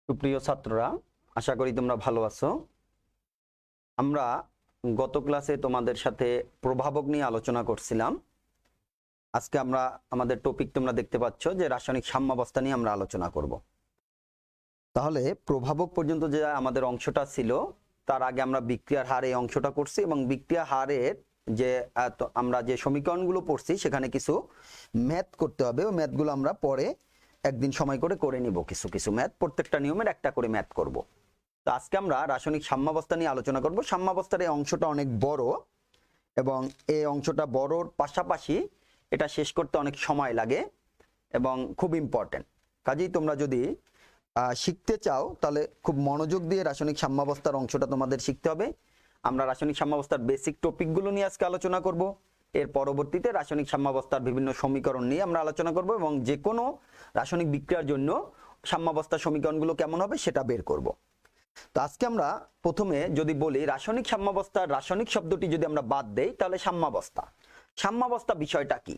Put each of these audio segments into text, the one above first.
সুপ্রিয় ছাত্ররা, আশা করি তোমরা ভালো আছো। আমরা গত ক্লাসে তোমাদের সাথে প্রভাবক নিয়ে আলোচনা করছিলাম। আজকে আমরা আমাদের টপিক তোমরা দেখতে পাচ্ছ যে রাসায়নিক সাম্যাবস্থা নিয়ে আমরা আলোচনা করব। তাহলে প্রভাবক পর্যন্ত যে আমাদের অংশটা ছিল, তার আগে আমরা বিক্রিয়ার হার এই অংশটা করছি এবং বিক্রিয়া হারের যে আমরা যে সমীকরণগুলো পড়ছি সেখানে কিছু ম্যাথ করতে হবে। ওই ম্যাথগুলো আমরা পরে একদিন সময় করে নিব। কিছু কিছু ম্যাথ, প্রত্যেকটা নিয়মের একটা করে ম্যাথ করব। তো আজকে আমরা রাসায়নিক সাম্যাবস্থা নিয়ে আলোচনা করব। সাম্যাবস্থার এই অংশটা অনেক বড় এবং এই অংশটা বড়র পাশাপাশি এটা শেষ করতে অনেক সময় লাগে এবং খুব ইম্পর্টেন্ট। কাজেই তোমরা যদি শিখতে চাও তাহলে খুব মনোযোগ দিয়ে রাসায়নিক সাম্যাবস্থার অংশটা তোমাদের শিখতে হবে। আমরা রাসায়নিক সাম্যাবস্থার বেসিক টপিকগুলো নিয়ে আজকে আলোচনা করব। এর পরবর্তীতে রাসায়নিক সাম্যাবস্থার বিভিন্ন সমীকরণ নিয়ে আমরা আলোচনা করব এবং যে কোনো রাসায়নিক বিক্রিয়ার জন্য সাম্যাবস্থার সমীকরণগুলো কেমন হবে সেটা বের করব। তো আজকে আমরা প্রথমে যদি বলি রাসায়নিক সাম্যাবস্থার রাসায়নিক শব্দটি যদি আমরা বাদ দেই তাহলে সাম্যাবস্থা বিষয়টা কি?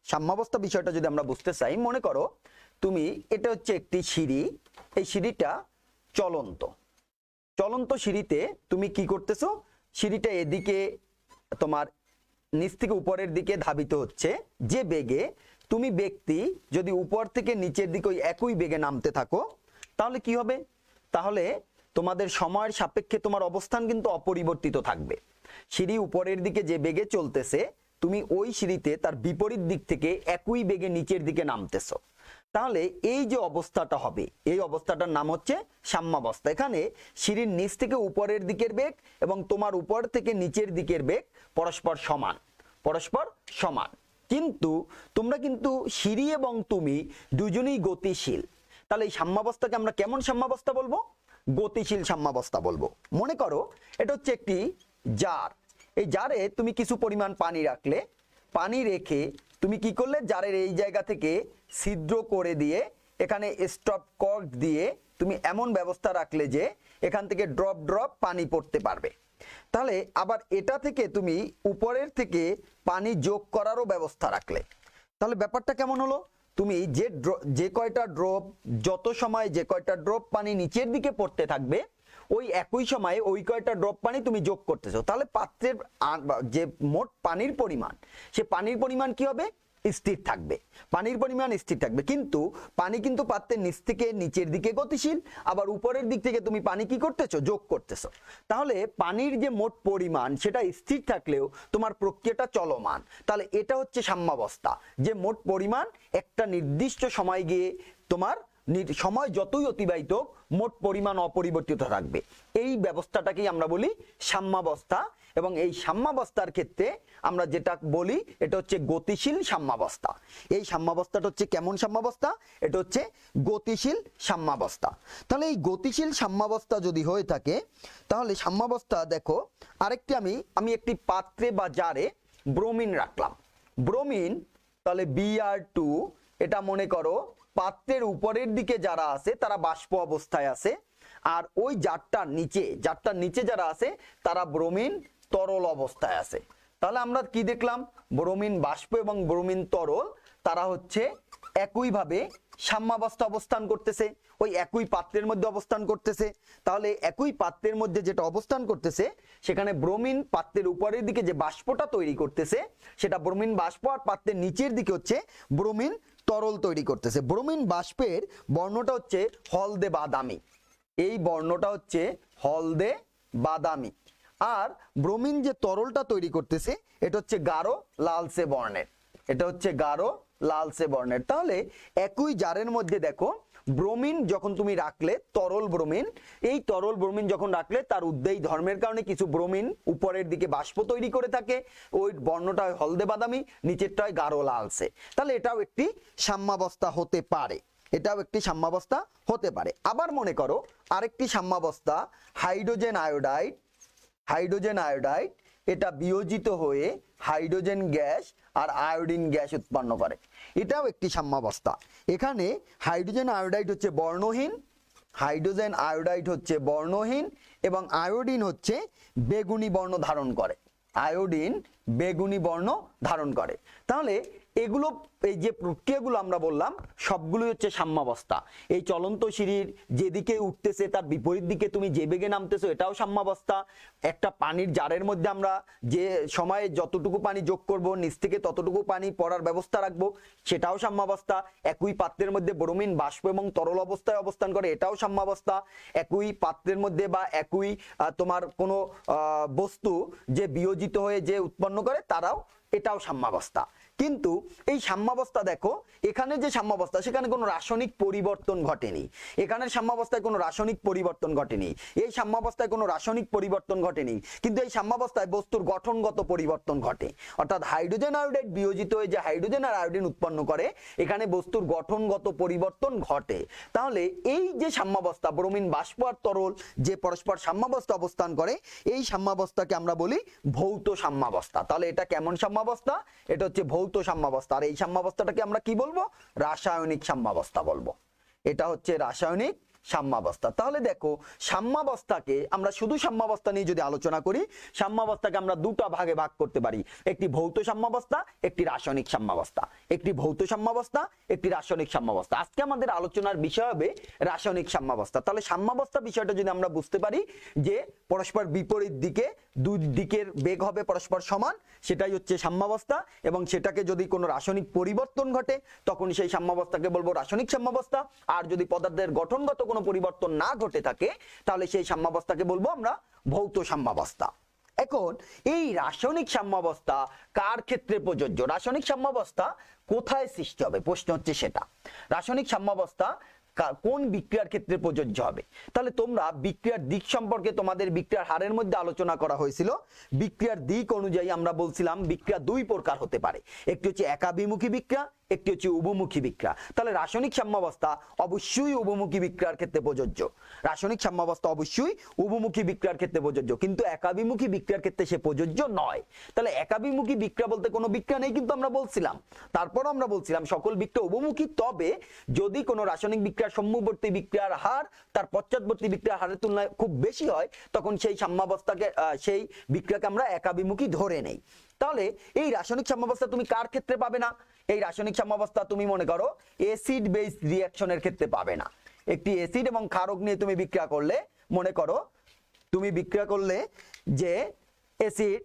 সাম্যাবস্থা বিষয়টা যদি আমরা বুঝতে চাই, মনে করো তুমি এটা হচ্ছে একটি সিঁড়ি, এই সিঁড়িটা চলন্ত সিঁড়িতে তুমি কি করতেছো, সিঁড়িটা এদিকে তোমার নিচ থেকে উপরের দিকে ধাবিত হচ্ছে যে বেগে, তুমি ব্যক্তি যদি উপর থেকে নিচের দিকে ওই একই বেগে নামতে থাকো তাহলে কি হবে? তাহলে তোমাদের সময়ের সাপেক্ষে তোমার অবস্থান কিন্তু অপরিবর্তিত থাকবে। সিঁড়ি উপরের দিকে যে বেগে চলতেছে, তুমি ওই সিঁড়িতে তার বিপরীত দিক থেকে একই বেগে নিচের দিকে নামতেছো। তাহলে এই যে অবস্থাটা হবে, এই অবস্থাটার নাম হচ্ছে সাম্যাবস্থা। এখানে সিঁড়ির নিচ থেকে উপরের দিকের বেগ এবং তোমার উপর থেকে নিচের দিকের বেগ পরস্পর সমান। কিন্তু তোমরা কিন্তু সিঁড়ি এবং তুমি দুজনেই গতিশীল। তাহলে এই সাম্যাবস্থাকে আমরা কেমন সাম্যাবস্থা বলবো? গতিশীল সাম্যাবস্থা বলবো। মনে করো এটা হচ্ছে একটি জার। এই জারে তুমি কিছু পরিমাণ পানি রাখলে, পানি রেখে তুমি কি করলে, জারের এই জায়গা থেকে ছিদ্র করে দিয়ে এখানে স্টপ কর্ক দিয়ে তুমি এমন ব্যবস্থা রাখলে যে এখান থেকে ড্রপ ড্রপ পানি পড়তে পারবে। তাহলে আবার এটা থেকে তুমি উপরের থেকে পানি যোগ করারও ব্যবস্থা রাখলে। তাহলে ব্যাপারটা কেমন হলো? তুমি যে কয়টা ড্রপ, যত সময় যে কয়টা ড্রপ পানি নিচের দিকে পড়তে থাকবে, ওই একই সময়ে ওই কয়টা ড্রপ পানি তুমি যোগ করতেছো। তাহলে পাত্রের যে মোট পানির পরিমাণ, সে পানির পরিমাণ কি হবে? স্থির থাকবে। পানির পরিমাণ স্থির থাকবে, কিন্তু পানি কিন্তু পাত্রের নিচ থেকে নিচের দিকে গতিশীল, আবার উপরের দিক থেকে তুমি পানি কি করতেছো? যোগ করতেছো। তাহলে পানির যে মোট পরিমাণ সেটা স্থির থাকলেও তোমার প্রক্রিয়াটা চলমান। তাহলে এটা হচ্ছে সাম্যাবস্থা, যে মোট পরিমাণ একটা নির্দিষ্ট সময় গিয়ে তোমার সময় যতই অতিবাহিত হোক মোট পরিমাণ অপরিবর্তিত থাকবে। এই ব্যবস্থাটাকেই আমরা বলি সাম্যাবস্থা। এবং এই সাম্যাবস্থার ক্ষেত্রে আমরা যেটা বলি এটা হচ্ছে গতিশীল সাম্যাবস্থা। এই সাম্যাবস্থাটা হচ্ছে কেমন সাম্যাবস্থা? এটা হচ্ছে গতিশীল সাম্যাবস্থা। তাহলে এই গতিশীল সাম্যাবস্থা যদি হয়ে থাকে তাহলে সাম্যাবস্থা দেখো, আরেকটি আমি একটি পাত্রে বা জারে ব্রোমিন রাখলাম। ব্রোমিন তাহলে Br2, এটা মনে করো পাত্রের উপরের দিকে যারা আছে তারা বাষ্প অবস্থায় আছে, আর ওই জারটার নিচে যারা আছে তারা ব্রোমিন তরল অবস্থায় আছে। তাহলে আমরা কি দেখলাম? ব্রোমিন বাষ্প এবং ব্রোমিন তরল তারা হচ্ছে একইভাবে সাম্যাবস্থা অবস্থান করতেছে, ওই একই পাত্রের মধ্যে অবস্থান করতেছে। তাহলে একই পাত্রের মধ্যে যেটা অবস্থান করতেছে সেখানে ব্রোমিন পাত্রের উপরের দিকে যে বাষ্পটা তৈরি করতেছে সেটা ব্রোমিন বাষ্প, আর পাত্রের নিচের দিকে হচ্ছে ব্রোমিন তরল তৈরি করতেছে। ব্রোমিন বাষ্পের বর্ণটা হচ্ছে হলদে বাদামি, এই বর্ণটা হচ্ছে হলদে বাদামি। আর ব্রোমিন যে তরলটা তৈরি করতেছে এটা হচ্ছে গাঢ় লালচে বর্ণের, তাহলে একই জারের মধ্যে দেখো ব্রোমিন যখন তুমি রাখলে, এই তরল ব্রোমিন যখন রাখলে তার উদ্বেগ ধর্মের কারণে কিছু ব্রোমিন উপরের দিকে বাষ্প তৈরি করে থাকে, ওই বর্ণটা হয় হলদে বাদামি, নিচেরটা হয় গাঢ় লালচে। তাহলে এটাও একটি সাম্যাবস্থা হতে পারে। আবার মনে করো আরেকটি সাম্যাবস্থা হাইড্রোজেন আয়োডাইড, এটা বিয়োজিত হয়ে হাইড্রোজেন গ্যাস আর আয়োডিন গ্যাস উৎপন্ন করে। এটাও একটি সাম্যাবস্থা। এখানে হাইড্রোজেন আয়োডাইড হচ্ছে বর্ণহীন এবং আয়োডিন হচ্ছে বেগুনি বর্ণ ধারণ করে। তাহলে এগুলো এই যে প্রক্রিয়াগুলো আমরা বললাম সবগুলোই হচ্ছে সাম্যাবস্থা। এই চলন্ত সিঁড়ির যেদিকে উঠতেছে তার বিপরীত দিকে তুমি যে বেগে নামতেছো এটাও সাম্যাবস্থা। একটা পানির জারের মধ্যে আমরা যে সময়ে যতটুকু পানি যোগ করব নিচ থেকে ততটুকু পানি পড়ার ব্যবস্থা রাখবো সেটাও সাম্যাবস্থা। একই পাত্রের মধ্যে ব্রোমিন বাষ্প এবং তরল অবস্থায় অবস্থান করে এটাও সাম্যাবস্থা। একই পাত্রের মধ্যে বা একই তোমার কোনো বস্তু যে বিয়োজিত হয়ে যে উৎপন্ন করে তারাও এটাও সাম্যাবস্থা। কিন্তু এই সাম্যাবস্থা দেখো এখানে যে সাম্যাবস্থা সেখানে কোনো রাসায়নিক পরিবর্তন ঘটেনি। এখানের সাম্যাবস্থায় কোনো রাসায়নিক পরিবর্তন ঘটেনি, এই সাম্যাবস্থায় কোনো রাসায়নিক পরিবর্তন ঘটেনি, কিন্তু এই সাম্যাবস্থায় বস্তুর গঠনগত পরিবর্তন ঘটে। অর্থাৎ হাইড্রোজেন আয়োডাইড বিয়োজিত হয়ে যে হাইড্রোজেন আর আয়োডিন উৎপন্ন করে এখানে বস্তুর গঠনগত পরিবর্তন ঘটে। তাহলে এই যে সাম্যাবস্থা ব্রোমিন বাষ্প আর তরল যে পরস্পর সাম্যাবস্থা অবস্থান করে এই সাম্যাবস্থাকে আমরা বলি ভৌত সাম্যাবস্থা। তাহলে এটা কেমন সাম্যাবস্থা? এটা হচ্ছে ভৌত সাম্যাবস্থা। আর এই সাম্যাবস্থাটাকে আমরা কি বলবো? রাসায়নিক সাম্যাবস্থা বলবো। এটা হচ্ছে রাসায়নিক সাম্যাবস্থা। তাহলে দেখো সাম্যাবস্থাকে আমরা শুধু সাম্যাবস্থা নিয়ে যদি আলোচনা করি সাম্যাবস্থাকে আমরা দুটো ভাগে ভাগ করতে পারি, একটি ভৌত সাম্যাবস্থা একটি রাসায়নিক সাম্যাবস্থা। একটি ভৌত সাম্যাবস্থা একটি রাসায়নিক সাম্যাবস্থা। আজকে আমাদের আলোচনার বিষয় হবে রাসায়নিক সাম্যাবস্থা। তাহলে সাম্যাবস্থা বিষয়টা যদি আমরা বুঝতে পারি যে পরস্পর বিপরীত দিকে দুই দিকের বেগ হবে পরস্পর সমান, সেটাই হচ্ছে সাম্যাবস্থা। এবং সেটাকে যদি কোনো রাসায়নিক পরিবর্তন ঘটে তখন সেই সাম্যাবস্থাকে বলবো রাসায়নিক সাম্যাবস্থা। আর যদি পদার্থের গঠনগত কোনো পরিবর্তন না ঘটে থাকে তাহলে সেই সাম্যাবস্থাকে বলবো আমরা ভৌত সাম্যাবস্থা। এখন এই রাসায়নিক সাম্যাবস্থা কার ক্ষেত্রে প্রযোজ্য? রাসায়নিক সাম্যাবস্থা কোথায় সৃষ্টি হবে প্রশ্ন হচ্ছে সেটা। রাসায়নিক সাম্যাবস্থা কোন বিক্রিয়ার ক্ষেত্রে প্রযোজ্য হবে? তাহলে তোমরা বিক্রিয়ার দিক সম্পর্কে তোমাদের বিক্রিয়ার হারের মধ্যে আলোচনা করা হয়েছিল। বিক্রিয়ার দিক অনুযায়ী আমরা বলছিলাম বিক্রিয়া দুই প্রকার হতে পারে, একটি হচ্ছে একাভিমুখী বিক্রিয়া, একটি হচ্ছে উভমুখী বিক্রিয়া। তাহলে রাসায়নিক সাম্যাবস্থা অবশ্যই উভমুখী বিক্রিয়ার ক্ষেত্রে প্রযোজ্য। রাসায়নিক সাম্যাবস্থা অবশ্যই উভমুখী বিক্রিয়ার ক্ষেত্রে প্রযোজ্য, কিন্তু একাভিমুখী বিক্রিয়ার ক্ষেত্রে সে প্রযোজ্য নয়। তাহলে একাভিমুখী বিক্রিয়া বলতে কোনো বিক্রিয়া নেই কিন্তু আমরা বলছিলাম। তারপর আমরা বলছিলাম সকল বিক্রিয়া উভমুখী, তবে যদি কোনো রাসায়নিক বিক্রিয়ার সম্মুখবর্তী বিক্রিয়ার হার তার পশ্চাৎবর্তী বিক্রিয়ার হারের তুলনায় খুব বেশি হয় তখন সেই সাম্যাবস্থাকে সেই বিক্রিয়াকে আমরা একাভিমুখী ধরে নেই। তাহলে এই রাসায়নিক সাম্যাবস্থা তুমি কার ক্ষেত্রে পাবে না? এই রাসায়নিক সাম্যাবস্থা তুমি মনে করো অ্যাসিড বেস রিঅ্যাকশনের ক্ষেত্রে পাবে না। একটি অ্যাসিড এবং ক্ষারক নিয়ে তুমি বিক্রিয়া করলে, মনে করো তুমি বিক্রিয়া করলে যে অ্যাসিড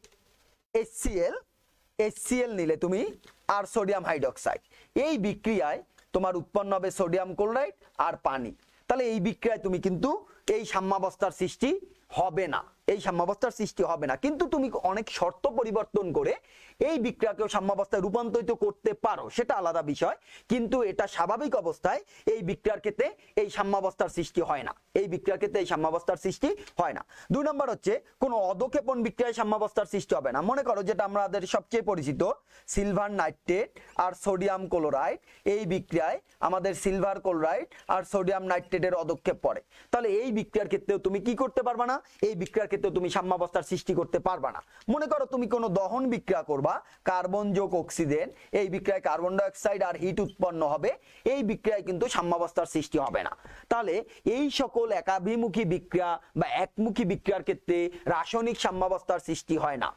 HCl নিলে তুমি আর সোডিয়াম হাইড্রোক্সাইড, এই বিক্রিয়ায় তোমার উৎপন্ন হবে সোডিয়াম ক্লোরাইড আর পানি। তাহলে এই বিক্রিয়ায় তুমি কিন্তু এই সাম্যাবস্থার সৃষ্টি হবে না, এই সাম্যাবস্থার সৃষ্টি হবে না। কিন্তু তুমি অনেক শর্ত পরিবর্তন করে এই বিক্রিয়াকেও সাম্যাবস্থায় রূপান্তরিত করতে পারো, সেটা আলাদা বিষয়। কিন্তু এটা স্বাভাবিক অবস্থায় এই বিক্রিয়ার ক্ষেত্রে এই সাম্যাবস্থার সৃষ্টি হয় না, এই বিক্রিয়ার ক্ষেত্রে এই সাম্যাবস্থার সৃষ্টি হয় না। দুই নম্বর হচ্ছে কোনো অধক্ষেপণ বিক্রিয়ায় সাম্যাবস্থার সৃষ্টি হবে না। মনে করো যেটা আমাদের সবচেয়ে পরিচিত সিলভার নাইট্রেট আর সোডিয়াম ক্লোরাইড, এই বিক্রিয়ায় আমাদের সিলভার ক্লোরাইড আর সোডিয়াম নাইট্রেটের অধক্ষেপ পড়ে। তাহলে এই বিক্রিয়ার ক্ষেত্রেও তুমি কি করতে পারবা না? এই বিক্রিয়ার ক্ষেত্রে তুমি সাম্যাবস্থার সৃষ্টি করতে পারবা না। মনে করো তুমি কোনো দহন বিক্রিয়া করবা, কার্বন যোগ অক্সিজেন, এই বিক্রিয়ায় কার্বন ডাই অক্সাইড আর হিট উৎপন্ন হবে, এই বিক্রিয়ায় কিন্তু সাম্যাবস্থার সৃষ্টি হবে না। তাহলে এই সকল একাভিমুখী বিক্রিয়া বা একমুখী বিক্রিয়ার ক্ষেত্রে রাসায়নিক সাম্যাবস্থার সৃষ্টি হয় না।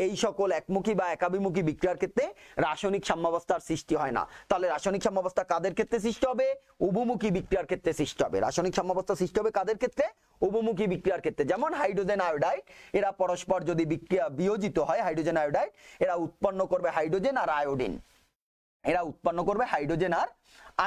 এই সকল একমুখী বা একাভিমুখী বিক্রিয়ার ক্ষেত্রে রাসায়নিক সাম্যাবস্থার সৃষ্টি হয় না। তাহলে রাসায়নিক সাম্যাবস্থা কাদের ক্ষেত্রে সৃষ্টি হবে? উভমুখী বিক্রিয়ার ক্ষেত্রে সৃষ্টি হবে। রাসায়নিক সাম্যাবস্থা সৃষ্টি হবে কাদের ক্ষেত্রে? উভমুখী বিক্রিয়ার ক্ষেত্রে। যেমন হাইড্রোজেন আয়োডাইড, এরা পরস্পর যদি বিক্রিয়া বিয়োজিত হয় হাইড্রোজেন আয়োডাইড, এরা উৎপন্ন করবে হাইড্রোজেন আর আয়োডিন, এরা উৎপন্ন করবে হাইড্রোজেন আর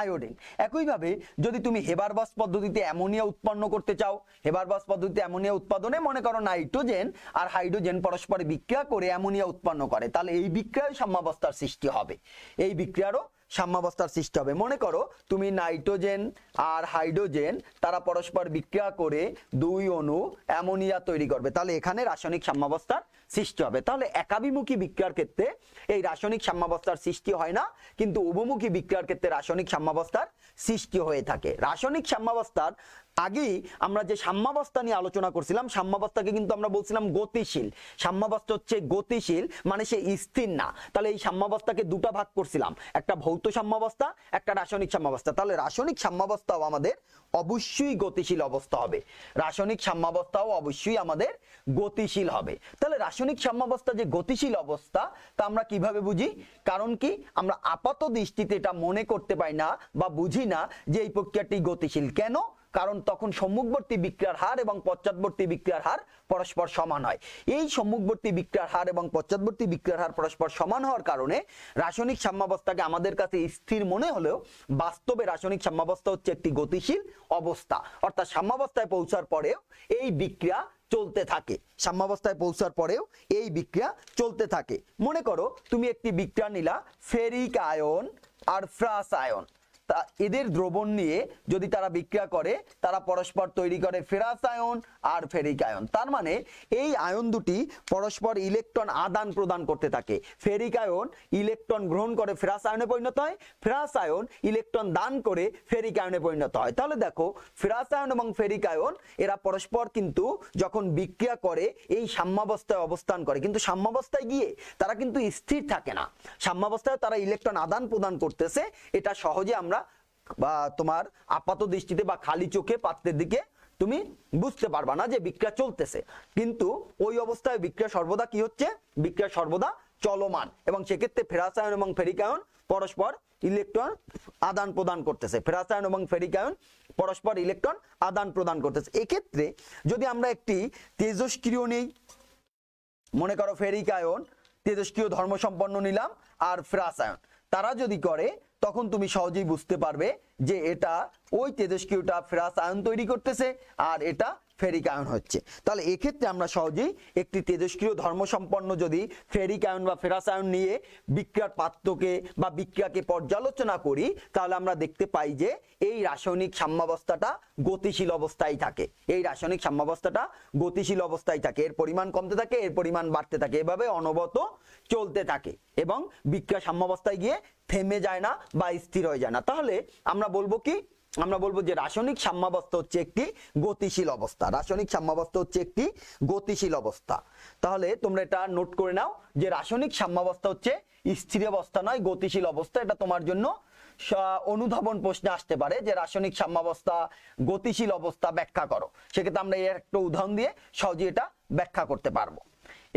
আয়োডিন। একইভাবে যদি তুমি হেবারবাস পদ্ধতিতে অ্যামোনিয়া উৎপন্ন করতে চাও, হেবারবাস পদ্ধতিতে অ্যামোনিয়া উৎপাদনে মনে করো নাইট্রোজেন আর হাইড্রোজেন পরস্পর বিক্রিয়া করে অ্যামোনিয়া উৎপন্ন করে, তাহলে এই বিক্রিয়ায় সাম্যাবস্থার সৃষ্টি হবে, এই বিক্রিয়ারও সাম্যাবস্থার সৃষ্টি হবে। মনে করো তুমি নাইট্রোজেন আর হাইড্রোজেন তারা পরস্পর বিক্রিয়া করে দুই অণু অ্যামোনিয়া তৈরি করবে, তাহলে এখানে রাসায়নিক সাম্যাবস্থার সৃষ্টি হবে। তাহলে একাভিমুখী বিক্রিয়ার ক্ষেত্রে এই রাসায়নিক সাম্যাবস্থার সৃষ্টি হয় না, কিন্তু উভমুখী বিক্রিয়ার ক্ষেত্রে রাসায়নিক সাম্যাবস্থার সৃষ্টি হয়ে থাকে। রাসায়নিক সাম্যাবস্থার আগেই আমরা যে সাম্যাবস্থা নিয়ে আলোচনা করছিলাম, সাম্যাবস্থাকে কিন্তু আমরা বলছিলাম গতিশীল। সাম্যাবস্থা হচ্ছে গতিশীল, মানে সে স্থির না। তাহলে এই সাম্যাবস্থাকে দুটা ভাগ করছিলাম, একটা ভৌত সাম্যাবস্থা, একটা রাসায়নিক সাম্যাবস্থা। তাহলে রাসায়নিক সাম্যাবস্থাও আমাদের অবশ্যই গতিশীল অবস্থা হবে, রাসায়নিক সাম্যাবস্থাও অবশ্যই আমাদের গতিশীল হবে। তাহলে রাসায়নিক সাম্যাবস্থা যে গতিশীল অবস্থা তা আমরা কিভাবে বুঝি? কারণ কি, আমরা আপাত দৃষ্টিতে এটা মনে করতে পারি না বা বুঝি না যে এই প্রক্রিয়াটি গতিশীল। কেন? কারণ তখন সম্মুখবর্তী বিক্রিয়ার হার এবং পশ্চাৎবর্তী বিক্রিয়ার হার পরস্পর সমান হয়। এই সম্মুখবর্তী বিক্রিয়ার হার এবং পশ্চাৎবর্তী বিক্রিয়ার হার পরস্পর সমান হওয়ার কারণে রাসায়নিক সাম্যাবস্থাকে আমাদের কাছে স্থির মনে হলেও বাস্তবে রাসায়নিক সাম্যাবস্থা হচ্ছে একটি গতিশীল অবস্থা। অর্থাৎ সাম্যাবস্থায় পৌঁছার পরেও এই বিক্রিয়া চলতে থাকে, সাম্যাবস্থায় পৌঁছার পরেও এই বিক্রিয়া চলতে থাকে। মনে করো তুমি একটি বিক্রিয়া নিলা ফেরিক আয়ন আর ফ্রাস আয়ন, তা এদের দ্রবণ নিয়ে যদি তারা বিক্রিয়া করে, তারা পরস্পর তৈরি করে ফেরাস আয়ন আর ফেরিক আয়ন। তার মানে এই আয়ন দুটি পরস্পর ইলেকট্রন আদান প্রদান করতে থাকে। ফেরিক আয়ন ইলেকট্রন গ্রহণ করে ফেরাস আয়নে পরিণত হয়, ফেরাস আয়ন ইলেকট্রন দান করে ফেরিক আয়নে পরিণত হয়। তাহলে দেখো ফেরাস আয়ন এবং ফেরিক আয়ন এরা পরস্পর কিন্তু যখন বিক্রিয়া করে এই সাম্যাবস্থায় অবস্থান করে, কিন্তু সাম্যাবস্থায় গিয়ে তারা কিন্তু স্থির থাকে না। সাম্যাবস্থায় তারা ইলেকট্রন আদান প্রদান করতেছে, এটা সহজে আমরা বা তোমার আপাত দৃষ্টিতে বা খালি চোখে পাত্রের দিকে তুমি বুঝতে পারবা না যে বিক্রিয়া চলতেছে। কিন্তু ওই অবস্থায় বিক্রিয়া সর্বদা কি হচ্ছে? বিক্রিয়া সর্বদা চলমান, এবং সেক্ষেত্রে ফেরাস আয়ন এবং ফেরিক আয়ন পরস্পর ইলেকট্রন আদান প্রদান করতেছে। ফেরাস আয়ন এবং ফেরিক আয়ন পরস্পর ইলেকট্রন আদান প্রদান করতেছে। এক্ষেত্রে যদি আমরা একটি তেজস্ক্রিয় নেই, মনে করো ফেরিক আয়ন তেজস্ক্রিয় ধর্মসম্পন্ন নিলাম আর ফেরাস আয়ন, তারা যদি করে তখন তুমি সহজেই বুঝতে পারবে যে এটা ওই তেজস্ক্রিয়টা ফেরাস আয়ন তৈরি করতেছে আর এটা ফেরিক আয়ন হচ্ছে। তাহলে এক্ষেত্রে আমরা সহজেই একটি তেজস্ক্রিয় ধর্মসম্পন্ন যদি ফেরিক আয়ন বা ফেরাস আয়ন নিয়ে বিক্রিয়ার পাত্রকে বা বিক্রিয়াকে পর্যালোচনা করি, তাহলে আমরা দেখতে পাই যে এই রাসায়নিক সাম্যাবস্থাটা গতিশীল অবস্থায় থাকে। এই রাসায়নিক সাম্যাবস্থাটা গতিশীল অবস্থায় থাকে, এর পরিমাণ কমতে থাকে, এর পরিমাণ বাড়তে থাকে, এভাবে অনবরত চলতে থাকে এবং বিক্রিয়া সাম্যাবস্থায় গিয়ে থেমে যায় না বা স্থির হয়ে যায় না। তাহলে আমরা বলবো কি? আমরা বলবো যে রাসায়নিক সাম্যাবস্থা হচ্ছে একটি গতিশীল অবস্থা। রাসায়নিক সাম্যাবস্থা হচ্ছে একটি গতিশীল অবস্থা। তাহলে তোমরা এটা নোট করে নাও যে রাসায়নিক সাম্যাবস্থা হচ্ছে স্থির অবস্থা নয়, গতিশীল অবস্থা। এটা তোমার জন্য অনুধাবন প্রশ্নে আসতে পারে যে রাসায়নিক সাম্যাবস্থা গতিশীল অবস্থা ব্যাখ্যা করো। সেক্ষেত্রে আমরা এর একটা উদাহরণ দিয়ে সহজে এটা ব্যাখ্যা করতে পারবো।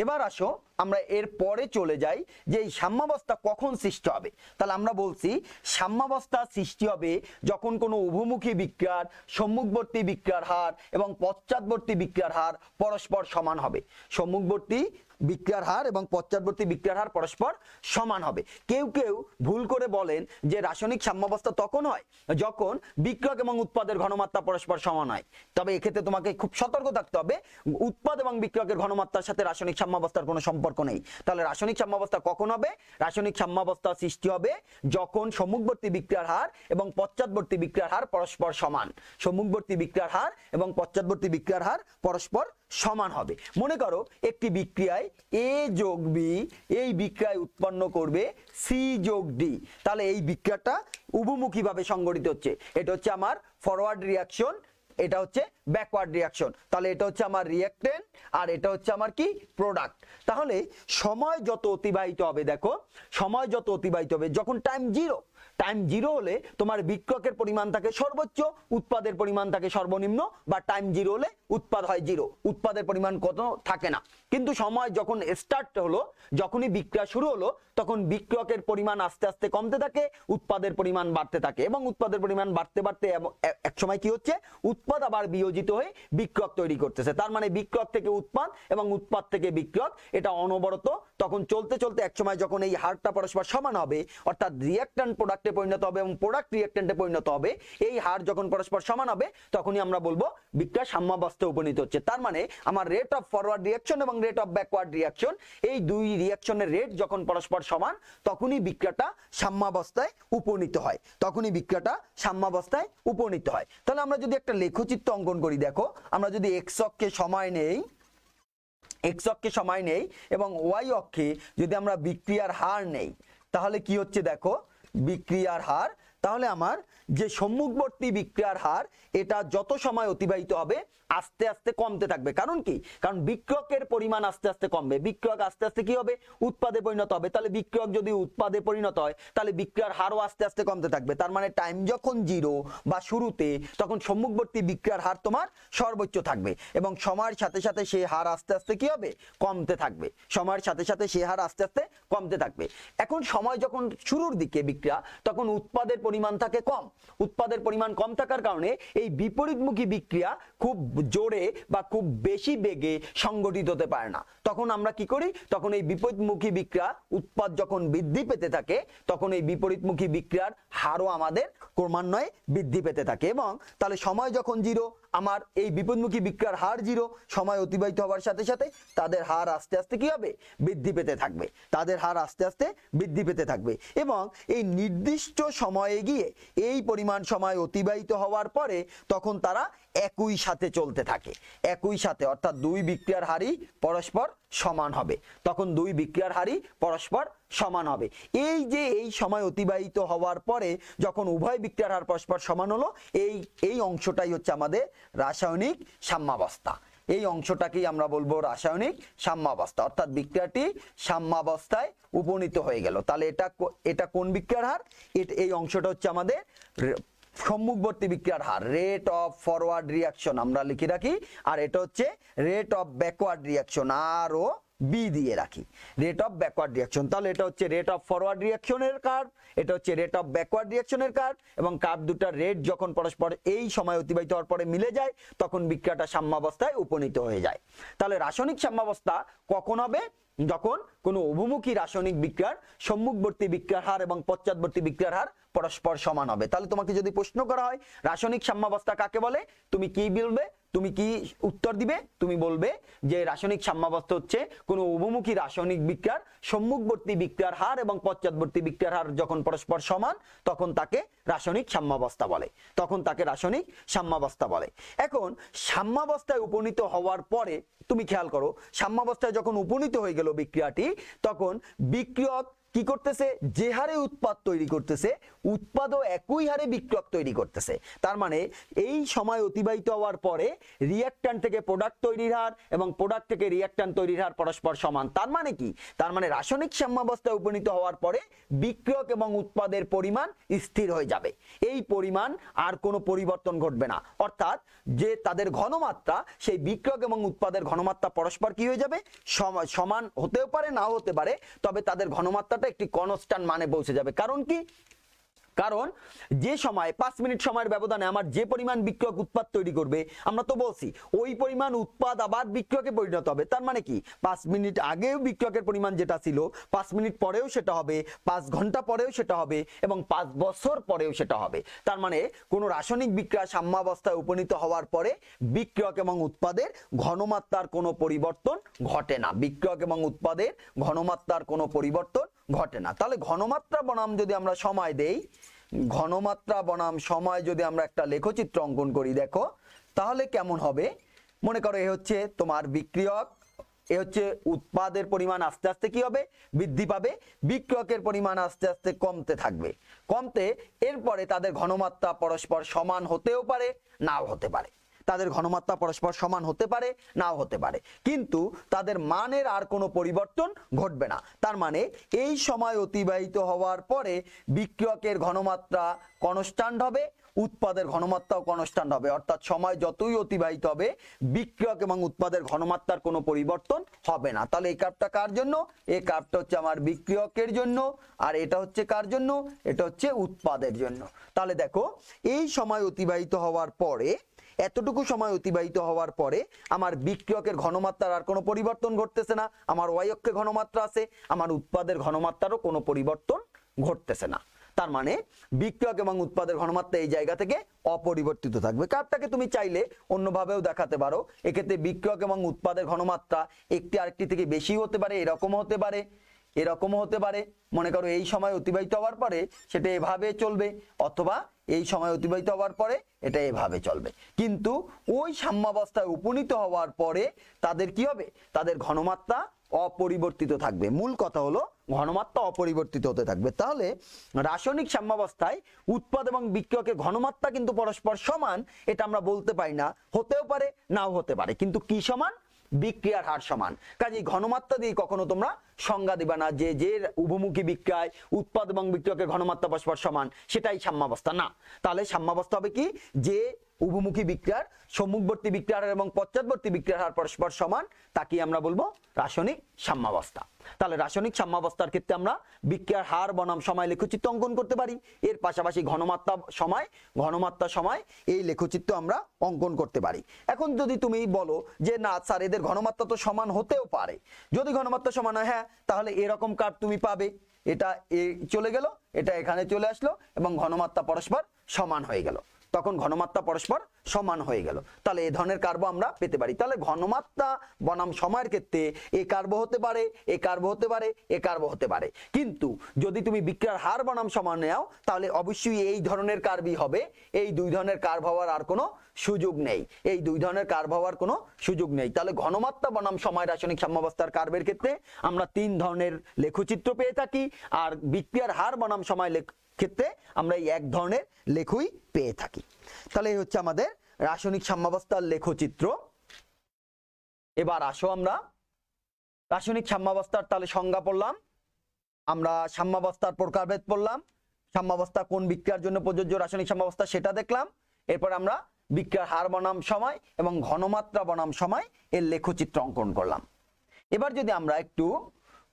এবার আসো আমরা এর পরে চলে যাই যে এই সাম্যাবস্থা কখন সৃষ্টি হবে। তাহলে আমরা বলছি সাম্যাবস্থা সৃষ্টি হবে যখন কোনো উভমুখী বিক্রিয়ার সম্মুখবর্তী বিক্রিয়ার হার এবং পশ্চাৎবর্তী বিক্রিয়ার হার পরস্পর সমান হবে। সম্মুখবর্তী বিক্রিয়ার হার এবং পশ্চাৎবর্তী বিক্রিয়ার হার পরস্পর সমান হবে। কেউ কেউ ভুল করে বলেন যে রাসায়নিক সাম্যাবস্থা তখন হয় যখন বিক্রিয়ক এবং উৎপাদের ঘনমাত্রা পরস্পর সমান হয়। তবে এক্ষেত্রে তোমাকে খুব সতর্ক থাকতে হবে, উৎপাদ এবং বিক্রিয়কের ঘনমাত্রার সাথে রাসায়নিক সাম্যাবস্থার কোনো সম্পর্ক নেই। তাহলে রাসায়নিক সাম্যাবস্থা কখন হবে? রাসায়নিক সাম্যাবস্থা সৃষ্টি হবে যখন সম্মুখবর্তী বিক্রিয়ার হার এবং পশ্চাৎবর্তী বিক্রিয়ার হার পরস্পর সমান। সম্মুখবর্তী বিক্রিয়ার হার এবং পশ্চাৎবর্তী বিক্রিয়ার হার পরস্পর সমান হবে। মনে করো একটি বিক্রিয়ায় A যোগ B এই বিক্রিয়ায় উৎপন্ন করবে C যোগ D। তাহলে এই বিক্রিয়াটা উভমুখীভাবে সংঘটিত হচ্ছে। এটা হচ্ছে আমার ফরওয়ার্ড রিঅ্যাকশন, এটা হচ্ছে ব্যাকওয়ার্ড রিঅ্যাকশন। তাহলে এটা হচ্ছে আমার রিঅ্যাকটেন্ট আর এটা হচ্ছে আমার কি? প্রোডাক্ট। তাহলে সময় যত অতিবাহিত হবে, দেখো সময় যত অতিবাহিত হবে, যখন টাইম জিরো হলে তোমার বিক্রিয়কের পরিমাণ থাকে সর্বোচ্চ, উৎপাদের পরিমাণ থাকে সর্বনিম্ন, বা টাইম জিরো হলে উৎপাদ হয় জিরো, উৎপাদের পরিমাণ কত থাকে না। কিন্তু সময় যখন স্টার্ট হলো, যখনই বিক্রিয়া শুরু হলো, তখন বিক্রিয়কের পরিমাণ আস্তে আস্তে কমতে থাকে, উৎপাদের পরিমাণ বাড়তে থাকে, এবং উৎপাদের পরিমাণ বাড়তে বাড়তে এক সময় কি হচ্ছে? উৎপাদ আবার বিয়োজিত হয়ে বিক্রিয়ক তৈরি করতেছে। তার মানে বিক্রিয়ক থেকে উৎপাদ এবং উৎপাদ থেকে বিক্রিয়ক, এটা অনবরত তখন চলতে চলতে এক সময় যখন এই হারটা পরস্পর সমান হবে, অর্থাৎ রিঅ্যাকট্যান্ট প্রোডাক্টে পরিণত হবে এবং প্রোডাক্ট রিঅ্যাকট্যান্টে পরিণত হবে, এই হার যখন পরস্পর সমান হবে তখনই আমরা বলবো বিক্রিয়া সাম্যাবস্থায় উপনীত হচ্ছে। তার মানে আমার রেট অফ ফরওয়ার্ড রিঅ্যাকশন এবং রেট অফ ব্যাকওয়ার্ড রিঅ্যাকশন, এই দুই রিঅ্যাকশনের রেট যখন পরস্পর সমান, তখনই বিক্রিয়াটা সাম্যাবস্থায় উপনীত হয়, তখনই বিক্রিয়াটা সাম্যাবস্থায় উপনীত হয়। তাহলে আমরা যদি একটা লেখচিত্র অঙ্কন করি, দেখো আমরা যদি এক্স অক্ষে সময় নেই এবং ওয়াই অক্ষে যদি আমরা বিক্রিয়ার হার নেই, তাহলে কি হচ্ছে? দেখো বিক্রিয়ার হার, তাহলে আমার যে সম্মুখবর্তী বিক্রিয়ার হার এটা যত সময় অতিবাহিত হবে আস্তে আস্তে কমতে থাকবে। কারণ কি? কারণ বিক্রিয়কের পরিমাণ আস্তে আস্তে কমবে, বিক্রিয়ক আস্তে আস্তে কি হবে? উৎপাদে পরিণত হবে। তাহলে বিক্রিয়ক যদি উৎপাদে পরিণত হয় তাহলে বিক্রিয়ার হারও আস্তে আস্তে কমতে থাকবে। তার মানে টাইম যখন 0 বা শুরুতে, তখন সম্মুখবর্তী বিক্রিয়ার হার তোমার সর্বোচ্চ থাকবে এবং সময়ের সাথে সাথে সেই হার আস্তে আস্তে কি হবে? কমতে থাকবে। সময়ের সাথে সাথে সেই হার আস্তে আস্তে কমতে থাকবে। এখন সময় যখন শুরুর দিকে বিক্রিয়া, তখন উৎপাদের পরিমাণ থাকে কম। উৎপাদের পরিমাণ কম থাকার কারণে এই বিপরীতমুখী বিক্রিয়া খুব জোরে বা খুব বেশি বেগে সংগঠিত হতে পারে না। তখন আমরা কি করি? তখন এই বিপরীতমুখী বিক্রিয়া উৎপাদ যখন বৃদ্ধি পেতে থাকে, তখন এই বিপরীতমুখী বিক্রিয়ার হারও আমাদের ক্রমান্বয়ে বৃদ্ধি পেতে থাকে। এবং তাহলে সময় যখন 0, আমার এই বিপরীতমুখী বিক্রিয়ার হার 0, সময় অতিবাহিত হওয়ার সাথে সাথে তাদের হার আস্তে আস্তে কি হবে? বৃদ্ধি পেতে থাকবে। তাদের হার আস্তে আস্তে বৃদ্ধি পেতে থাকবে এবং এই নির্দিষ্ট সময়ে গিয়ে এই পরিমাণ সময় অতিবাহিত হওয়ার পরে তখন তারা একই সাথে চলতে থাকে। একই সাথে, অর্থাৎ দুই বিক্রিয়ার হারই পরস্পর সমান হবে। তখন দুই বিক্রিয়ার হারই পরস্পর সমান হবে। এই যে এই সময় অতিবাহিত হওয়ার পরে যখন উভয় বিক্রিয়ার হার পরস্পর সমান হলো, এই অংশটাই হচ্ছে আমাদের রাসায়নিক সাম্যাবস্থা। এই অংশটাকেই আমরা বলবো রাসায়নিক সাম্যাবস্থা, অর্থাৎ বিক্রিয়াটি সাম্যাবস্থায় উপনীত হয়ে গেল। তাহলে এটা কোন বিক্রিয়ার হার? এই অংশটা হচ্ছে আমাদের সম্মুখবর্তী বিক্রিয়ার হার, রেট অফ ফরওয়ার্ড রিয়াকশন আমরা লিখে রাখি। আর এটা হচ্ছে rate of backward reaction, R ও বি দিয়ে রাখি, রেট অফ ব্যাকওয়ার্ড রিয়াকশন। তাহলে এটা হচ্ছে রেট অফ ফরওয়ার্ড রিয়াকশনের কার্ভ, এটা হচ্ছে রেট অফ ব্যাকওয়ার্ড রিয়াকশনের কার্ভ। এবং কার্ভ দুটার রেট যখন পরস্পর এই সময় অতিবাহিত হওয়ার পরে মিলে যায়, তখন বিক্রিয়াটা সাম্যাবস্থায় উপনীত হয়ে যায়। তাহলে রাসায়নিক সাম্যাবস্থা কখন হবে? যখন কোনো উভমুখী রাসায়নিক বিক্রিয়ার সম্মুখবর্তী বিক্রিয়ার হার এবং পশ্চাৎবর্তী বিক্রিয়ার হার পরস্পর সমান হবে। তাহলে তোমাকে যদি প্রশ্ন করা হয় রাসায়নিক সাম্যাবস্থা কাকে বলে, তুমি কি বলবে? তুমি কি উত্তর দিবে? তুমি বলবে যে রাসায়নিক সাম্যাবস্থা হচ্ছে কোনো উভমুখী রাসায়নিক বিক্রিয়ার সম্মুখবর্তী বিক্রিয়ার হার এবং পশ্চাৎবর্তী বিক্রিয়ার হার যখন পরস্পর সমান, তখন তাকে রাসায়নিক সাম্যাবস্থা বলে। তখন তাকে রাসায়নিক সাম্যাবস্থা বলে। এখন সাম্যাবস্থায় উপনীত হওয়ার পরে তুমি খেয়াল করো, সাম্যাবস্থায় যখন উপনীত হয়ে গেল বিক্রিয়াটি, তখন বিক্রিয়ক কি করতেছে? যে হারে উৎপাদ তৈরি করতেছে, উৎপাদও একই হারে বিক্রিয়ক তৈরি করতেছে। তার মানে এই সময় অতিবাহিত হওয়ার পরে রিঅ্যাকট্যান্ট থেকে প্রোডাক্ট তৈরির হার এবং প্রোডাক্ট থেকে রিঅ্যাকট্যান্ট তৈরির হার পরস্পর সমান। তার মানে কি? তার মানে রাসায়নিক সাম্যাবস্থায় উপনীত হওয়ার পরে বিক্রিয়ক এবং উৎপাদের পরিমাণ স্থির হয়ে যাবে। এই পরিমাণ আর কোনো পরিবর্তন ঘটবে না। অর্থাৎ যে তাদের ঘনমাত্রা, সেই বিক্রিয়ক এবং উৎপাদের ঘনমাত্রা পরস্পর কি হয়ে যাবে? সমান হতেও পারে, নাও হতে পারে, তবে তাদের ঘনমাত্রাটা একটি কনস্ট্যান্ট মানে পৌঁছে যাবে। কারণ কি? কারণ যে সময় 5 মিনিট সময়ের ব্যবধানে আমার যে পরিমাণ বিক্রিয়ক উৎপাদ তৈরি করবে, আমরা তো বলছি ওই পরিমাণ উৎপাদ আবার বিক্রিয়কে পরিণত হবে। তার মানে কি? 5 মিনিট আগেও বিক্রিয়কের পরিমাণ যেটা ছিল, 5 মিনিট পরেও সেটা হবে, 5 ঘন্টা পরেও সেটা হবে এবং 5 বছর পরেও সেটা হবে। তার মানে কোন রাসায়নিক বিক্রিয়া সাম্যাবস্থায় উপনীত হওয়ার পরে বিক্রিয়ক এবং উৎপাদের ঘনমাত্রার কোনো পরিবর্তন ঘটে না। বিক্রিয়ক এবং উৎপাদের ঘনমাত্রার কোনো পরিবর্তন ঘটে না। তাহলে ঘনমাত্রা বনাম যদি আমরা সময় দেই, ঘনমাত্রা বনাম সময় যদি আমরা একটা লেখচিত্র অঙ্কন করি, দেখো তাহলে কেমন হবে? মনে করো এ হচ্ছে তোমার বিক্রিয়ক, এ হচ্ছে উৎপাদের পরিমাণ আস্তে আস্তে কি হবে? বৃদ্ধি পাবে। বিক্রিয়কের পরিমাণ আস্তে আস্তে কমতে থাকবে। কমতে এরপরে তাদের ঘনমাত্রা পরস্পর সমান হতেও পারে, নাও হতে পারে। তাদের ঘনমাত্রা পরস্পর সমান হতে পারে, নাও হতে পারে, কিন্তু তাদের মানের আর কোনো পরিবর্তন ঘটবে না। তার মানে এই সময় অতিবাহিত হওয়ার পরে বিক্রিয়কের ঘনমাত্রা কনস্ট্যান্ট হবে, উৎপাদের ঘনমাত্রাও কনস্ট্যান্ট হবে। অর্থাৎ সময় যতই অতিবাহিত হবে বিক্রিয়ক এবং উৎপাদের ঘনমাত্রার কোনো পরিবর্তন হবে না। তাহলে এই কার্ভটা কার জন্য? এই কার্ভটা হচ্ছে আমার বিক্রিয়কের জন্য, আর এটা হচ্ছে কার জন্য? এটা হচ্ছে উৎপাদের জন্য। তাহলে দেখো এই সময় অতিবাহিত হওয়ার পরে, এতটুকু সময় অতিবাহিত হওয়ার পরে আমার বিক্রিয়কের ঘনমাত্রার আর কোনো পরিবর্তন ঘটতেছে না। আমার ওয়াই অক্ষে ঘনমাত্রা আছে, আমার উৎপাদের ঘনমাত্রারও কোনো পরিবর্তন ঘটতেছে না। তার মানে বিক্রিয়ক এবং উৎপাদের ঘনমাত্রা এই জায়গা থেকে অপরিবর্তিত থাকবে। কার্ভটাকে তুমি চাইলে অন্যভাবেও দেখাতে পারো। এক্ষেত্রে বিক্রিয়ক এবং উৎপাদের ঘনমাত্রা একটি আরেকটি থেকে বেশি হতে পারে, এরকম হতে পারে, এরকমও হতে পারে, মনে করো এই সময় অতিবাহিত হওয়ার পরে সেটা এভাবে চলবে, অথবা এই সময় অতিবাহিত হওয়ার পরে এটা এভাবে চলবে। কিন্তু ওই সাম্যাবস্থায় উপনীত হওয়ার পরে তাদের কি হবে? তাদের ঘনমাত্রা অপরিবর্তিত থাকবে। মূল কথা হলো ঘনমাত্রা অপরিবর্তিত হতে থাকবে। তাহলে রাসায়নিক সাম্যাবস্থায় উৎপাদ এবং বিক্রিয়কের ঘনমাত্রা কিন্তু পরস্পর সমান, এটা আমরা বলতে পারি না, হতেও পারে নাও হতে পারে, কিন্তু কি সমান? বিক্রিয়ার হার সমান। কাজেই ঘনমাত্রা দিয়ে কখনো তোমরা সংজ্ঞা দিবা না যে যে উভমুখী বিক্রিয়ায় উৎপাদ এবং বিক্রিয়কের ঘনমাত্রা পরস্পর সমান সেটাই সাম্যাবস্থা, না। তাহলে সাম্যাবস্থা হবে কি? যে উভমুখী বিক্রিয়ার সম্মুখবর্তী বিক্রিয়ার হার এবং পশ্চাৎবর্তী বিক্রিয়ার হার পরস্পর সমান তাকে আমরা বলবো রাসায়নিক সাম্যাবস্থা। তাহলে রাসায়নিক সাম্যাবস্থার ক্ষেত্রে আমরা বিক্রিয়ার হার বনাম সময় লেখচিত্র অঙ্কন করতে পারি, এর পাশাপাশি ঘনমাত্রা সময় এই লেখচিত্র আমরা অঙ্কন করতে পারি। এখন যদি তুমি বলো যে না স্যার এদের ঘনমাত্রা তো সমান হতেও পারে, যদি ঘনমাত্রা সমান হয়, হ্যাঁ, তাহলে এরকম কার্ভ তুমি পাবে, এটা চলে গেল, এটা এখানে চলে আসলো এবং ঘনমাত্রা পরস্পর সমান হয়ে গেল, তখন ঘনমাত্রা পরস্পর সমান হয়ে গেল। তাহলে এই ধরনের কার্ভ আমরা পেতে পারি। তাহলে ঘনমাত্রা বনাম সময়ের ক্ষেত্রে এ কার্ভ হতে পারে, এ কার্ভ হতে পারে, এ কার্ভ হতে পারে। কিন্তু যদি তুমি বিক্রিয়ার হার বনাম সমান নাও তাহলে অবশ্যই এই ধরনের কার্ভই হবে। এই দুই ধরনের কার্ভ হওয়ার আর কোনো সুযোগ নেই, এই দুই ধরনের কার্ভ হওয়ার কোনো সুযোগ নেই। তাহলে ঘনমাত্রা বনাম সময় রাসায়নিক সাম্যাবস্থার কার্ভের ক্ষেত্রে আমরা তিন ধরনের লেখচিত্র পেয়ে থাকি, আর বিক্রিয়ার হার বনাম সময় ক্ষেত্রে আমরা এই এক ধরনের লেখই পেয়ে থাকি। তাহলে এই হচ্ছে আমাদের রাসায়নিক সাম্যাবস্থার লেখচিত্র। এবার আসো আমরা রাসায়নিক সাম্যাবস্থার তাহলে সংজ্ঞা পড়লাম, আমরা সাম্যাবস্থার প্রকারভেদ পড়লাম, সাম্যাবস্থা কোন বিক্রিয়ার জন্য প্রযোজ্য রাসায়নিক সাম্যাবস্থা সেটা দেখলাম। এরপর আমরা বিক্রিয়ার হার বনাম সময় এবং ঘনমাত্রা বনাম সময় এর লেখচিত্র অঙ্কন করলাম। এবার যদি আমরা একটু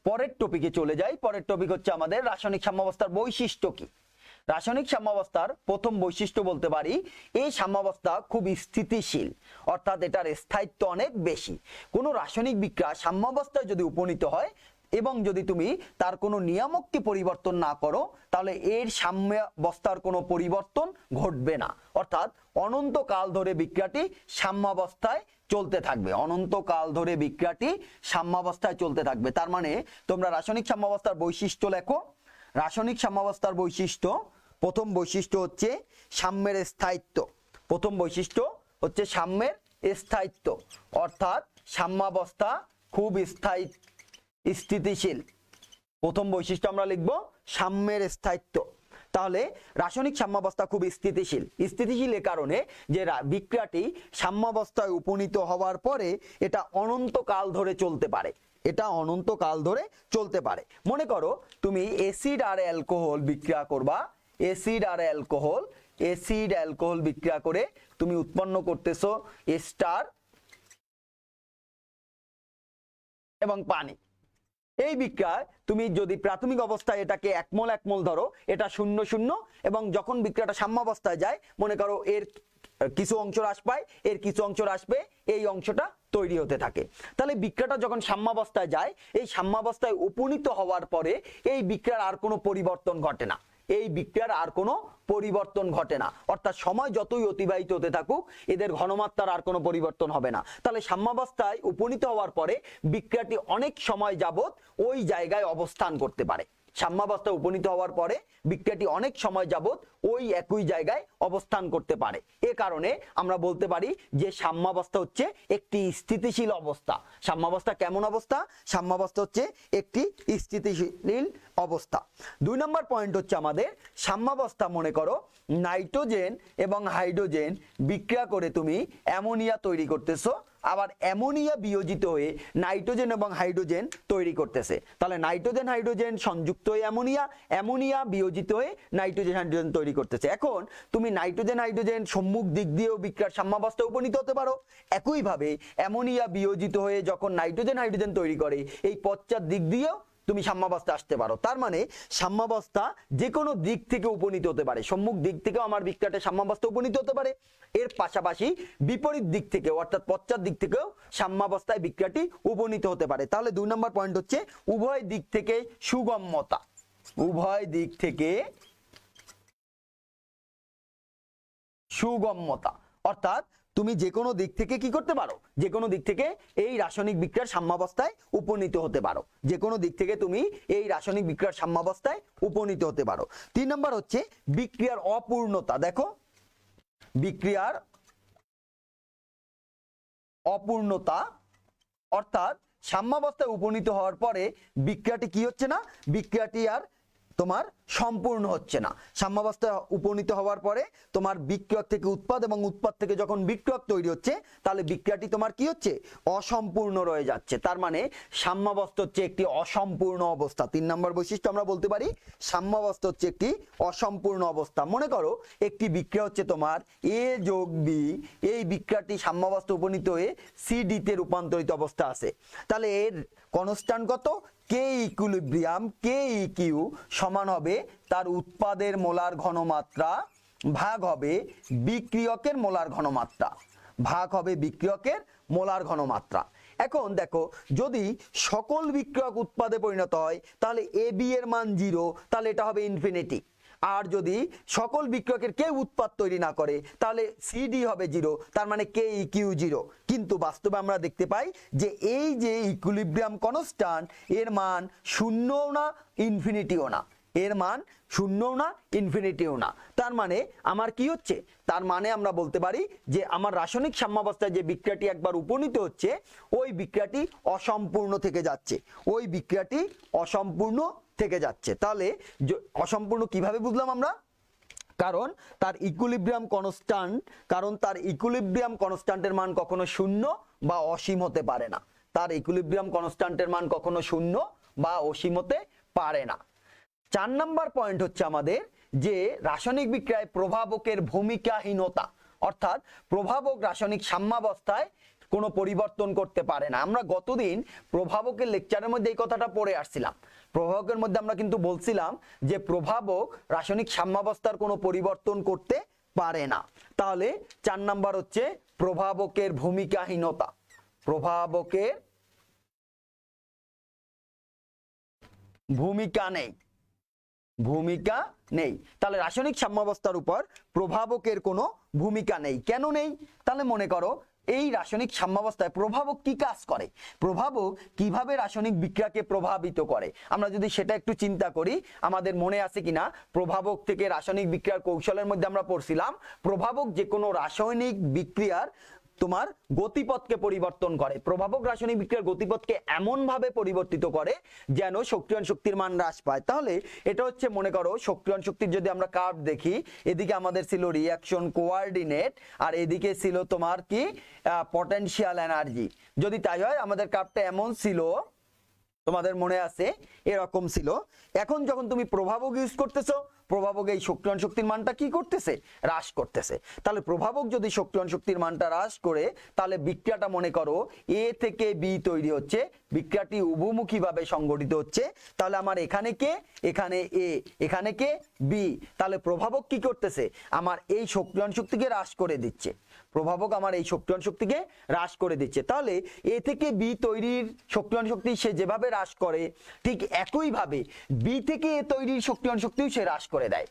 পরের টপিকে চলে যাই, পরের টপিক হচ্ছে আমাদের রাসায়নিক সাম্যাবস্থার বৈশিষ্ট্য কি। রাসায়নিক সাম্যাবস্থার প্রথম বৈশিষ্ট্য বলতে পারি এই সাম্যাবস্থা খুব স্থিতিশীল, অর্থাৎ এটার স্থায়িত্ব অনেক বেশি। কোনো রাসায়নিক বিক্রিয়া সাম্যাবস্থায় যদি উপনীত হয় এবং যদি তুমি তার কোনো নিয়ামককে পরিবর্তন না করো তাহলে এর সাম্যাবস্থার কোনো পরিবর্তন ঘটবে না, অর্থাৎ অনন্তকাল ধরে বিক্রিয়াটি সাম্যাবস্থায় চলতে থাকবে, অনন্তকাল ধরে বিক্রিয়াটি সাম্যাবস্থায় চলতে থাকবে। তার মানে তোমরা রাসায়নিক সাম্যাবস্থার বৈশিষ্ট্য লেখো। রাসায়নিক সাম্যাবস্থার বৈশিষ্ট্য, প্রথম বৈশিষ্ট্য হচ্ছে সাম্যের স্থায়িত্ব। প্রথম বৈশিষ্ট্য হচ্ছে সাম্যের স্থায়িত্ব, অর্থাৎ সাম্যাবস্থা খুব স্থিতিশীল। প্রথম বৈশিষ্ট্য আমরা লিখব সাম্যের স্থায়িত্ব। তাহলে রাসায়নিক সাম্যাবস্থা খুব স্থিতিশীল। স্থিতিশীল এ কারণে যে বিক্রিয়াটি সাম্যাবস্থায় উপনীত হওয়ার পরে এটা অনন্তকাল ধরে চলতে পারে, এটা অনন্তকাল ধরে চলতে পারে। মনে করো তুমি অ্যাসিড আর অ্যালকোহল বিক্রিয়া করবা, অ্যাসিড আর অ্যালকোহল, অ্যাসিড অ্যালকোহল বিক্রিয়া করে তুমি উৎপন্ন করতেছো এস্টার এবং পানি। এই বিক্রিয়ায় তুমি যদি প্রাথমিক অবস্থায় এটাকে 1 মোল 1 মোল ধরো, এটা 0 এবং যখন বিক্রিয়াটা সাম্যাবস্থায় যায় মনে করো এর কিছু অংশ হ্রাস পায়, এর কিছু অংশ হ্রাস পেয়ে এই অংশটা তৈরি হতে থাকে। তাহলে বিক্রিয়াটা যখন সাম্যাবস্থায় যায়, এই সাম্যাবস্থায় উপনীত হওয়ার পরে এই বিক্রিয়ার আর কোনো পরিবর্তন ঘটে না, এই বিক্রিয়ার আর কোনো পরিবর্তন ঘটে না, অর্থাৎ সময় যতই অতিবাহিত হতে থাকুক এদের ঘনমাত্রার আর কোনো পরিবর্তন হবে না। তাহলে সাম্যাবস্থায় উপনীত হওয়ার পরে বিক্রিয়াটি অনেক সময় যাবত ওই জায়গায় অবস্থান করতে পারে। সাম্যাবস্থায় উপনীত হওয়ার পরে বিক্রিয়াটি অনেক সময় যাবত ওই একই জায়গায় অবস্থান করতে পারে। এ কারণে আমরা বলতে পারি যে সাম্যাবস্থা হচ্ছে একটি স্থিতিশীল অবস্থা। সাম্যাবস্থা কেমন অবস্থা? সাম্যাবস্থা হচ্ছে একটি স্থিতিশীল অবস্থা। 2 নম্বর পয়েন্ট হচ্ছে আমাদের সাম্যাবস্থা, মনে করো নাইট্রোজেন এবং হাইড্রোজেন বিক্রিয়া করে তুমি অ্যামোনিয়া তৈরি করতেছো, আবার অ্যামোনিয়া বিয়োজিত হয়ে নাইট্রোজেন এবং হাইড্রোজেন তৈরি করতেছে। তাহলে নাইট্রোজেন হাইড্রোজেন সংযুক্ত হয়ে অ্যামোনিয়া, অ্যামোনিয়া বিয়োজিত হয়ে নাইট্রোজেন হাইড্রোজেন তৈরি করতেছে। এখন তুমি নাইট্রোজেন হাইড্রোজেন সম্মুখ দিক দিয়েও বিক্রিয়ার সাম্যাবস্থায় উপনীত হতে পারো। একইভাবে অ্যামোনিয়া বিয়োজিত হয়ে যখন নাইট্রোজেন হাইড্রোজেন তৈরি করে এই পশ্চাৎ দিক দিয়েও তুমি সাম্যাবস্থা আসতে পারো। তার মানে সাম্যাবস্থা যে কোনো দিক থেকে উপনীত হতে পারে, সম্মুখ দিক থেকেও আমার বিক্রিয়াটা সাম্যাবস্থা উপনীত হতে পারে, এর পাশাপাশি বিপরীত দিক থেকে অর্থাৎ পশ্চাৎ দিক থেকেও সাম্যাবস্থায় বিক্রিয়াটি উপনীত হতে পারে। তাহলে 2 নম্বর পয়েন্ট হচ্ছে উভয় দিক থেকে সুগম্যতা, উভয় দিক থেকে সুগম্যতা, অর্থাৎ তুমি যে কোনো দিক থেকে কি করতে পারো, যে কোনো দিক থেকে এই রাসায়নিক বিক্রিয়ার সাম্যাবস্থায় উপনীত হতে পারো, যে কোনো দিক থেকে তুমি এই রাসায়নিক বিক্রিয়ার সাম্যাবস্থায় উপনীত হতে পারো। 3 নম্বর হচ্ছে বিক্রিয়ার অপূর্ণতা। দেখো বিক্রিয়ার অপূর্ণতা অর্থাৎ সাম্যাবস্থায় উপনীত হওয়ার পরে বিক্রিয়াটি কি হচ্ছে না, বিক্রিয়াটি আর তোমার সম্পূর্ণ হচ্ছে না। সাম্যাবস্থায় উপনীত হওয়ার পরে তোমার বিক্রিয়ক থেকে উৎপাদ এবং উৎপাদ থেকে যখন বিক্রিয়ক তৈরি হচ্ছে তাহলে বিক্রিয়াটি তোমার কি হচ্ছে, অসম্পূর্ণ রয়ে যাচ্ছে। তার মানে সাম্যাবস্থা হচ্ছে একটি অসম্পূর্ণ অবস্থা। 3 নম্বর বৈশিষ্ট্য আমরা বলতে পারি সাম্যাবস্থা হচ্ছে একটি অসম্পূর্ণ অবস্থা। মনে করো একটি বিক্রিয়া হচ্ছে তোমার এ যোগ বি, এই বিক্রিয়াটি সাম্যাবস্থা উপনীত হয়ে সিডি তে রূপান্তরিত অবস্থা আছে, তাহলে এর কনস্ট্যান্ট কত, কে ইকুইলিব্রিয়াম কে ইকিউ সমান হবে তার উৎপাদের মোলার ঘনমাত্রা ভাগ হবে বিক্রিয়কের মোলার ঘনমাত্রা, ভাগ হবে বিক্রিয়কের মোলার ঘনমাত্রা। এখন দেখো যদি সকল বিক্রিয়ক উৎপাদে পরিণত হয় তাহলে এ বি এর মান 0, তাহলে এটা হবে ইনফিনিটি। আর যদি সকল বিক্রিয়কের কেউ উৎপাদ তৈরি না করে তাহলে সিডি হবে 0, তার মানে কে ইকিউ 0। কিন্তু বাস্তবে আমরা দেখতে পাই যে এই যে ইকুইলিব্রিয়াম কনস্ট্যান্ট এর মান 0ও না ইনফিনিটিও না, এর মান 0ও না ইনফিনিটিও না। তার মানে আমার কি হচ্ছে, তার মানে আমরা বলতে পারি যে আমার রাসায়নিক সাম্যাবস্থায় যে বিক্রিয়াটি একবার উপনীত হচ্ছে ওই বিক্রিয়াটি অসম্পূর্ণ থেকে যাচ্ছে, ওই বিক্রিয়াটি অসম্পূর্ণ থেকে যাচ্ছে। তাহলে অসম্পূর্ণ কিভাবে বুঝলাম আমরা, কারণ তার ইকুইলিব্রিয়াম কনস্ট্যান্ট, কারণ তার ইকুইলিব্রিয়াম কনস্ট্যান্টের মান কখনো 0 বা অসীম হতে পারে না, তার ইকুইলিব্রিয়াম কনস্ট্যান্টের মান কখনো 0 বা অসীম হতে পারে না। 4 নম্বর পয়েন্ট হচ্ছে আমাদের যে রাসায়নিক বিক্রিয়ায় প্রভাবকের ভূমিকাহীনতা, অর্থাৎ প্রভাবক রাসায়নিক সাম্যাবস্থায় কোনো পরিবর্তন করতে পারে না। আমরা গতদিন প্রভাবকের লেকচারের মধ্যে এই কথাটা পড়ে আসছিলাম। প্রভাবকের মধ্যে আমরা কিন্তু বলছিলাম যে প্রভাবক রাসায়নিক সাম্যাবস্থার কোনো পরিবর্তন করতে পারে না। তাহলে 4 নাম্বার হচ্ছে প্রভাবকের ভূমিকাহীনতা, প্রভাবকের ভূমিকা নেই, ভূমিকা নেই। তাহলে রাসায়নিক সাম্যাবস্থার উপর প্রভাবকের কোনো ভূমিকা নেই। কেন নেই, তাহলে মনে করো এই রাসায়নিক সাম্যাবস্থায় প্রভাবক কি কাজ করে, প্রভাবক কিভাবে রাসায়নিক বিক্রিয়াকে প্রভাবিত করে, আমরা যদি সেটা একটু চিন্তা করি আমাদের মনে আছে কিনা, প্রভাবক থেকে রাসায়নিক বিক্রিয়ার কৌশলের মধ্যে আমরা পড়ছিলাম প্রভাবক যে কোনো রাসায়নিক বিক্রিয়ার তোমার গতিপথকে পরিবর্তন করে, প্রভাবক রাসায়নিক বিক্রিয়ার গতিপথকে এমন ভাবে পরিবর্তিত করে যেন সক্রিয়ণ শক্তির মান হ্রাস পায়। তাহলে এটা হচ্ছে মনে করো সক্রিয়ণ শক্তির যদি আমরা কার্ভ দেখি, এদিকে আমাদের ছিল রিঅ্যাকশন কোঅর্ডিনেট আর এদিকে ছিল তোমার কি পটেনশিয়াল এনার্জি। যদি তাই হয় আমাদের কার্ভটা এমন ছিল, তোমাদের মনে আছে এরকম ছিল। এখন যখন তুমি প্রভাবক ইউজ করতেছো, প্রভাবক এই সক্রিয়ণ শক্তির মানটা কি করতেছে, হ্রাস করতেছে। তাহলে প্রভাবক যদি সক্রিয়ণ শক্তির মানটা হ্রাস করে তাহলে বিক্রিয়াটা মনে করো এ থেকে বি তৈরি হচ্ছে, বিক্রিয়াটি উভমুখী ভাবে সংগঠিত হচ্ছে। তাহলে আমার এখানে কে, এখানে এ, এখানে কে বি, তাহলে প্রভাবক কি করতেছে, আমার এই সক্রিয়ণ শক্তিকে হ্রাস করে দিচ্ছে, প্রভাবক আমার এই সক্রিয়ণ শক্তিকে হ্রাস করে দিচ্ছে। তাহলে এ থেকে বি তৈরির সক্রিয়ণ শক্তি সে যেভাবে হ্রাস করে ঠিক একইভাবে বি থেকে এ তৈরির সক্রিয়ণ শক্তিও সে হ্রাস করে দেয়,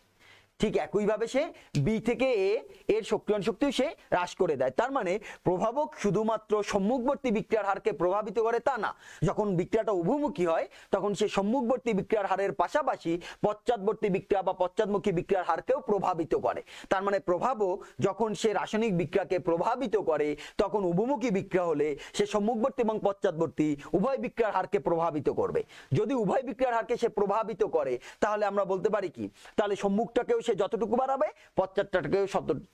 ঠিক একইভাবে সে বি থেকে এ এর সক্রিয়ণ শক্তিও সে হ্রাস করে দেয়। তার মানে প্রভাবক শুধুমাত্র সম্মুখবর্তী বিক্রিয়ার হারকে প্রভাবিত করে তা না, যখন বিক্রিয়াটা উভমুখী হয় তখন সে সম্মুখবর্তী বিক্রিয়ার হারের পাশাপাশি পশ্চাৎবর্তী বিক্রিয়া বা পশ্চাৎমুখী বিক্রিয়ার হারকেও প্রভাবিত করে। তার মানে প্রভাবক যখন সে রাসায়নিক বিক্রিয়াকে প্রভাবিত করে তখন উভমুখী বিক্রিয়া হলে সে সম্মুখবর্তী এবং পশ্চাৎবর্তী উভয় বিক্রিয়ার হারকে প্রভাবিত করবে। যদি উভয় বিক্রিয়ার হারকে সে প্রভাবিত করে তাহলে আমরা বলতে পারি কি, তাহলে সম্মুখটাকেও সে যতটুকু বাড়াবে পশ্চাৎটাকেও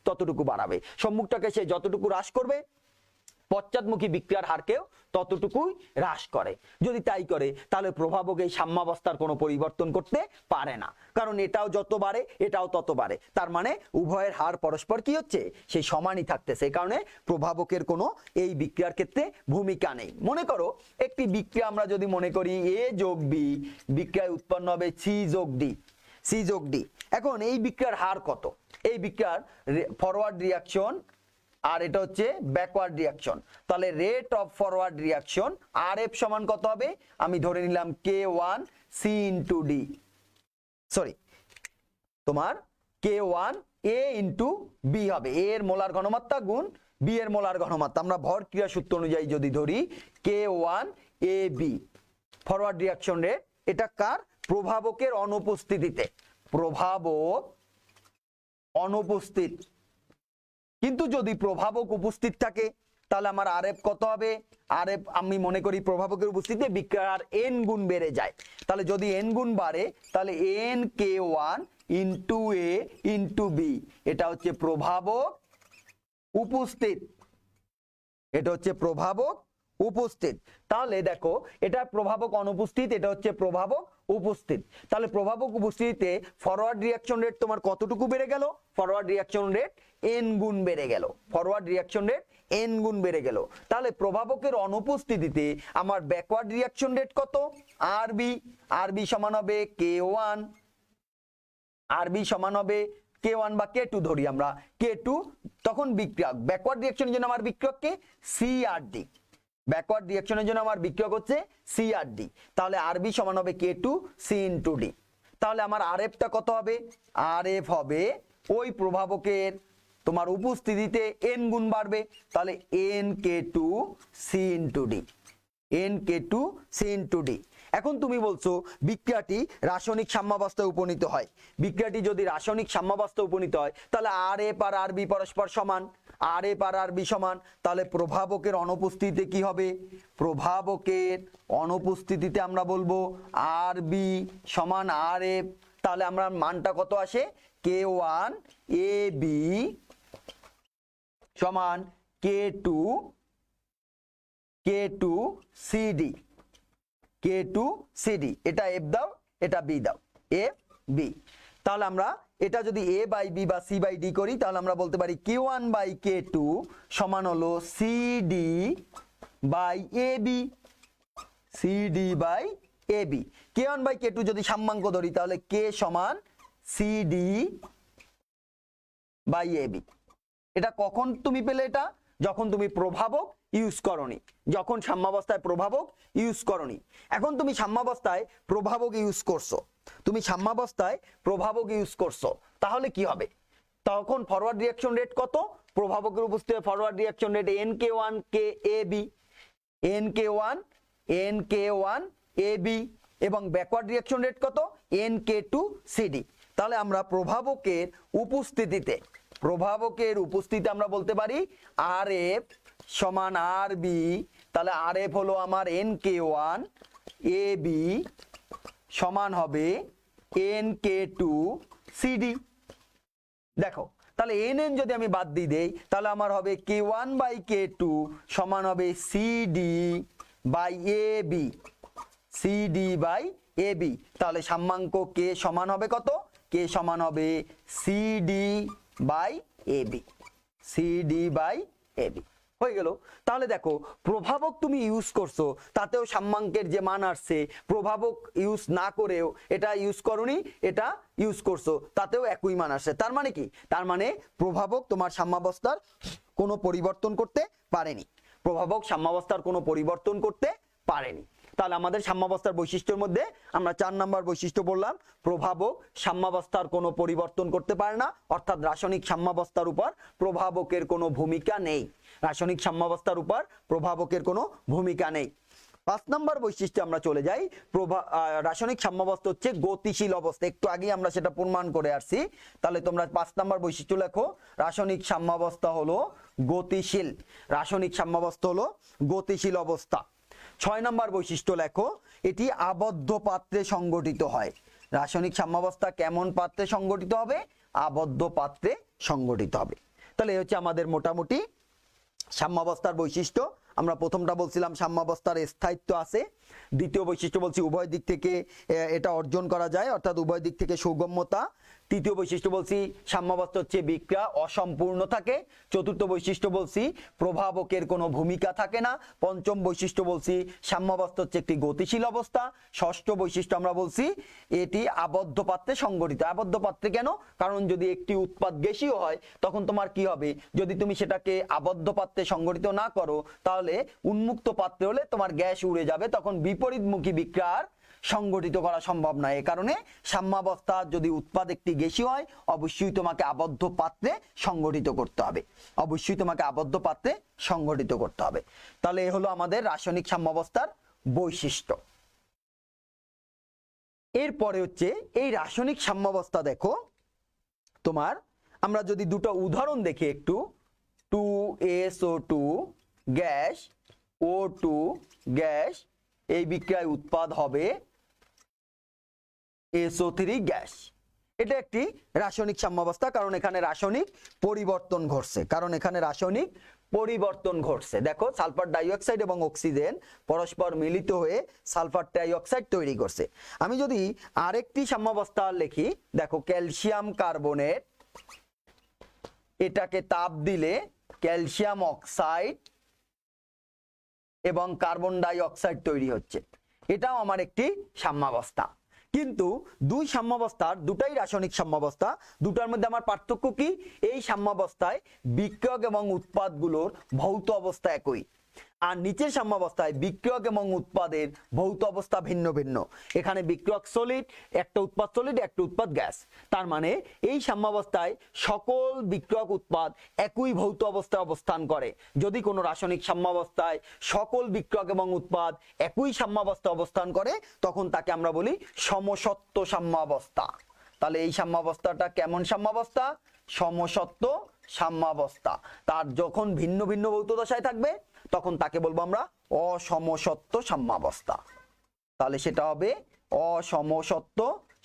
ততটুকু বাড়াবে, সম্মুখটাকে সে যতটুকু হ্রাস করবে পশ্চাৎমুখী বিক্রিয়ার হারকেও ততটুকুই হ্রাস করে। যদি তাই করে তাহলে প্রভাবক এই সাম্যাবস্থার কোনো পরিবর্তন করতে পারে না, কারণ এটাও যত বাড়ে এটাও তত বাড়ে। তার মানে উভয়ের হার পরস্পর কি হচ্ছে, সেই সমানই থাকতেছে। এই কারণে প্রভাবকের কোনো এই বিক্রিয়ার ক্ষেত্রে ভূমিকা নেই। মনে করো একটি বিক্রিয়া আমরা যদি মনে করি এ যোগ বি, বিক্রিয়ায় উৎপন্ন হবে সি যোগ ডি, সি যোগ ডি। এখন এই বিক্রিয়ার হার কত, এই বিক্রিয়ার ফরওয়ার্ড রিঅ্যাকশন আর এটা হচ্ছে ব্যাকওয়ার্ড রিঅ্যাকশন। তাহলে rate of forward reaction R F সমান কত হবে, আমি ধরে নিলাম K1 C into D, sorry তোমার K1 এ ইন্টু বি হবে, এ এর মোলার ঘনমাত্রা গুণ বি এর মোলার ঘনমাত্রা। আমরা ভর ক্রিয়া সূত্র অনুযায়ী যদি ধরি K1 AB forward reaction rate, এটা কার? প্রভাবকের অনুপস্থিতিতে, প্রভাবক অনুপস্থিত। কিন্তু যদি প্রভাবক উপস্থিত থাকে তাহলে আমার আরএফ কত হবে? আরএফ আমি মনে করি প্রভাবকের উপস্থিতিতে বিক্রিয়ার এন গুণ বেড়ে যায়। তাহলে যদি এন গুণ বাড়ে তাহলে এন K1 ইন্টু এ ইন্টু বি, এটা হচ্ছে প্রভাবক উপস্থিত, এটা হচ্ছে প্রভাবক উপস্থিত। তাহলে দেখো এটা প্রভাবক অনুপস্থিত, এটা হচ্ছে প্রভাবক উপস্থিত। তাহলে প্রভাবক উপস্থিতিতে ফরওয়ার্ড রিঅ্যাকশন রেট তোমার কতটুকু বেড়ে গেল? ফরওয়ার্ড রিঅ্যাকশন রেট এন গুণ বেড়ে গেল, ফরওয়ার্ড রিঅ্যাকশন রেট এন গুণ বেড়ে গেল। তাহলে প্রভাবকের অনুপস্থিতিতে আমার ব্যাকওয়ার্ড রিঅ্যাকশন রেট কত? আরবি, আরবি সমান হবে K1, আরবি সমান হবে K1 বা K2 ধরি আমরা, K2। তখন বিক্রিয়ক, ব্যাকওয়ার্ড রিঅ্যাকশনের জন্য আমার বিক্রিয়ককে সিআরডি, ব্যাকওয়ার্ড রিঅ্যাকশনের জন্য আমার বিক্রিয়ক হচ্ছে সিআরডি। তাহলে আরবি সমান হবে K2 সি ইন্টু ডি। তাহলে আমার আরএফটা কত হবে? আরএফ হবে ওই প্রভাবকের তোমার উপস্থিতিতে এন গুণ বাড়বে, তাহলে N K2 C into D, N K2 C into D. এখন তুমি বলছো বিক্রিয়াটি রাসায়নিক সাম্যাবস্থায় উপনীত হয়। বিক্রিয়াটি যদি রাসায়নিক সাম্যাবস্থায় উপনীত হয় তাহলে আরএফ আর আরবি পরস্পর সমান, আরএফ আর আরবি সমান। তাহলে প্রভাবকের অনুপস্থিতিতে কি হবে? প্রভাবকের অনুপস্থিতিতে আমরা বলবো আরবি সমান আরএফ। তাহলে আমরা মানটা কত আসে? K1 AB সমান K2 CD, K2 CD। এটা এফ দাও, এটা বি দাও, এফ বি। তাহলে আমরা এটা যদি এ বাই বি বা সি বাই ডি করি তাহলে আমরা বলতে পারি Q1 বাই K2 সমান হলো CD by AB, CD by AB। K1 by K2 যদি সাম্যাঙ্ক ধরি তাহলে K সমান CD বাই AB। এটা কখন তুমি পেলে? এটা যখন তুমি প্রভাবক ইউজ করনি, যখন সাম্যাবস্থায় প্রভাবক ইউজ করনি। এখন তুমি সাম্যাবস্থায় প্রভাবক ইউজ করছো, তুমি সাম্যাবস্থায় প্রভাবক ইউজ করছো, তাহলে কি হবে? তখন ফরওয়ার্ড রিঅ্যাকশন রেট কত? প্রভাবকের উপস্থিতিতে forward reaction rate NK1 KB, NK1 AB এবং ব্যাকওয়ার্ড রিঅ্যাকশন রেট কত? NK2 CD। তাহলে আমরা প্রভাবকের উপস্থিতিতে, প্রভাবকের উপস্থিতিতে আমরা বলতে পারি আরএফ সমান আরবি। তাহলে আরএফ হলো আমার NK1 AB সমান হবে NK2 CD। দেখো তাহলে NN যদি আমি বাদ দিয়ে দেই তাহলে আমার হবে K1 বাই K2 সমান হবে CD by AB, CD by AB। তাহলে সাম্যাঙ্ক K সমান হবে কত? K সমান হবে CD by AB, CD by AB হয়ে গেল। তাহলে দেখো প্রভাবক তুমি ইউজ করছো তাতেও সাম্যাঙ্কের যে মান আসছে, প্রভাবক ইউজ না করেও এটা ইউজ করনি, এটা ইউজ করছো তাতেও একই মান আসছে। তার মানে কি? তার মানে প্রভাবক তোমার সাম্যাবস্থার কোনো পরিবর্তন করতে পারেনি, প্রভাবক সাম্যাবস্থার কোনো পরিবর্তন করতে পারেনি। তাহলে আমাদের সাম্যাবস্থার বৈশিষ্ট্যের মধ্যে আমরা 4 নাম্বার বৈশিষ্ট্য বললাম, প্রভাবক সাম্যাবস্থার কোনো পরিবর্তন করতে পারে না, অর্থাৎ রাসায়নিক সাম্যাবস্থার উপর প্রভাবকের কোনো ভূমিকা নেই, রাসায়নিক সাম্যাবস্থার উপর প্রভাবকের কোনো ভূমিকা নেই। 5 নাম্বার বৈশিষ্ট্যে আমরা চলে যাই। রাসায়নিক সাম্যাবস্থা হচ্ছে গতিশীল অবস্থা, একটু আগে আমরা সেটা প্রমাণ করে আসছি। তাহলে তোমরা 5 নাম্বার বৈশিষ্ট্য লেখো, রাসায়নিক সাম্যাবস্থা হলো গতিশীল, রাসায়নিক সাম্যাবস্থা হলো গতিশীল অবস্থা। 6 নাম্বার বৈশিষ্ট্য লেখো, এটি আবদ্ধ পাত্রে সংগঠিত হয়। রাসায়নিক সাম্যাবস্থা কেমন পাত্রে সংগঠিত হবে? আবদ্ধ পাত্রে সংগঠিত হবে। তাহলে এই হচ্ছে আমাদের মোটামুটি সাম্যাবস্থার বৈশিষ্ট্য। আমরা প্রথমটা বলছিলাম সাম্যাবস্থার স্থায়িত্ব আছে, দ্বিতীয় বৈশিষ্ট্য বলছি উভয় দিক থেকে এটা অর্জন করা যায়, অর্থাৎ উভয় দিক থেকে সৌগম্যতা। তৃতীয় বৈশিষ্ট্য বলছি সাম্যাবস্থা হচ্ছে বিক্রিয়া অসম্পূর্ণ থাকে। চতুর্থ বৈশিষ্ট্য বলছি প্রভাবকের কোনো ভূমিকা থাকে না। পঞ্চম বৈশিষ্ট্য বলছি সাম্যাবস্থা হচ্ছে একটি গতিশীল অবস্থা। ষষ্ঠ বৈশিষ্ট্য আমরা বলছি এটি আবদ্ধ পাত্রে সংগঠিত। আবদ্ধ পাত্রে কেন? কারণ যদি একটি উৎপাদ গ্যাসীয় হয় তখন তোমার কি হবে, যদি তুমি সেটাকে আবদ্ধ পাত্রে সংগঠিত না করো তাহলে উন্মুক্ত পাত্রে হলে তোমার গ্যাস উড়ে যাবে, তখন বিপরীতমুখী বিক্রিয়ার সংগঠিত করা সম্ভব নয়। এ কারণে সাম্যাবস্থা যদি উৎপাদ একটি গ্যাসীয় হয় অবশ্যই তোমাকে আবদ্ধ পাত্রে সংগঠিত করতে হবে, অবশ্যই তোমাকে আবদ্ধ পাত্রে সংগঠিত করতে হবে। তাহলে এ হলো আমাদের রাসায়নিক সাম্যাবস্থার বৈশিষ্ট্য। এরপরে হচ্ছে এই রাসায়নিক সাম্যাবস্থা দেখো তোমার, আমরা যদি দুটো উদাহরণ দেখি একটু, 2SO2 গ্যাস, O2 গ্যাস, এই বিক্রিয়ায় উৎপাদ হবে SO3 গ্যাস। এটা একটি রাসায়নিক সাম্যাবস্থা, কারণ এখানে রাসায়নিক পরিবর্তন ঘটছে, কারণ এখানে রাসায়নিক পরিবর্তন ঘটছে। দেখো সালফার ডাইঅক্সাইড এবং অক্সিজেন পরস্পর মিলিত হয়ে সালফার ডাইঅক্সাইড তৈরি করছে। আমি যদি আরেকটি সাম্যাবস্থা লিখি, দেখো ক্যালসিয়াম কার্বনেট, এটাকে তাপ দিলে ক্যালসিয়াম অক্সাইড এবং কার্বন ডাই অক্সাইড তৈরি হচ্ছে, এটাও আমার একটি সাম্যাবস্থা। কিন্তু দুই সাম্যাবস্থার দুটাই রাসায়নিক সাম্যাবস্থা, দুটার মধ্যে আমার পার্থক্য কি? এই সাম্যাবস্থায় বিক্রিয়ক এবং উৎপাদগুলোর ভৌত অবস্থা একই, আর নিচের সাম্যাবস্থায় বিক্রিয়ক এবং উৎপাদের ভৌত অবস্থা ভিন্ন ভিন্ন। এখানে বিক্রিয়ক সলিড, একটা উৎপাদ সলিড, একটা উৎপাদ গ্যাস। তার মানে এই সাম্যাবস্থায় সকল বিক্রিয়ক উৎপাদ একই ভৌত অবস্থায় অবস্থান করে। যদি কোনো রাসায়নিক সাম্যাবস্থায় সকল বিক্রিয়ক এবং উৎপাদ একই সাম্যাবস্থায় অবস্থান করে তখন তাকে আমরা বলি সমসত্ব সাম্যাবস্থা। তাহলে এই সাম্যাবস্থাটা কেমন সাম্যাবস্থা? সমসত্ব সাম্যাবস্থা। তার যখন ভিন্ন ভিন্ন ভৌত দশায় থাকবে তখন তাকে বলবো আমরা অসমসত্ব সাম্যাবস্থা। তাহলে সেটা হবে অসমসত্ব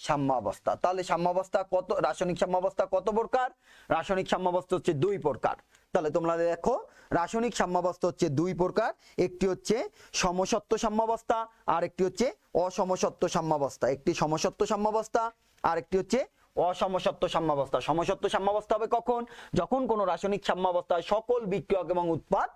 সাম্যাবস্থা। তাহলে সাম্যাবস্থা কত, রাসায়নিক সাম্যাবস্থা কত প্রকার? রাসায়নিক সাম্যাবস্থা হচ্ছে দুই প্রকার। তাহলে তোমরা দেখো রাসায়নিক সাম্যাবস্থা হচ্ছে দুই প্রকার, একটি হচ্ছে সমসত্ব সাম্যাবস্থা আর একটি হচ্ছে অসমসত্ব সাম্যাবস্থা। একটি সমসত্ব সাম্যাবস্থা আর একটি হচ্ছে অসমসত্ব সাম্যাবস্থা। সমসত্ব সাম্যাবস্থা হবে কখন? যখন কোনো রাসায়নিক সাম্যাবস্থায় সকল বিক্রিয়ক এবং উৎপাদ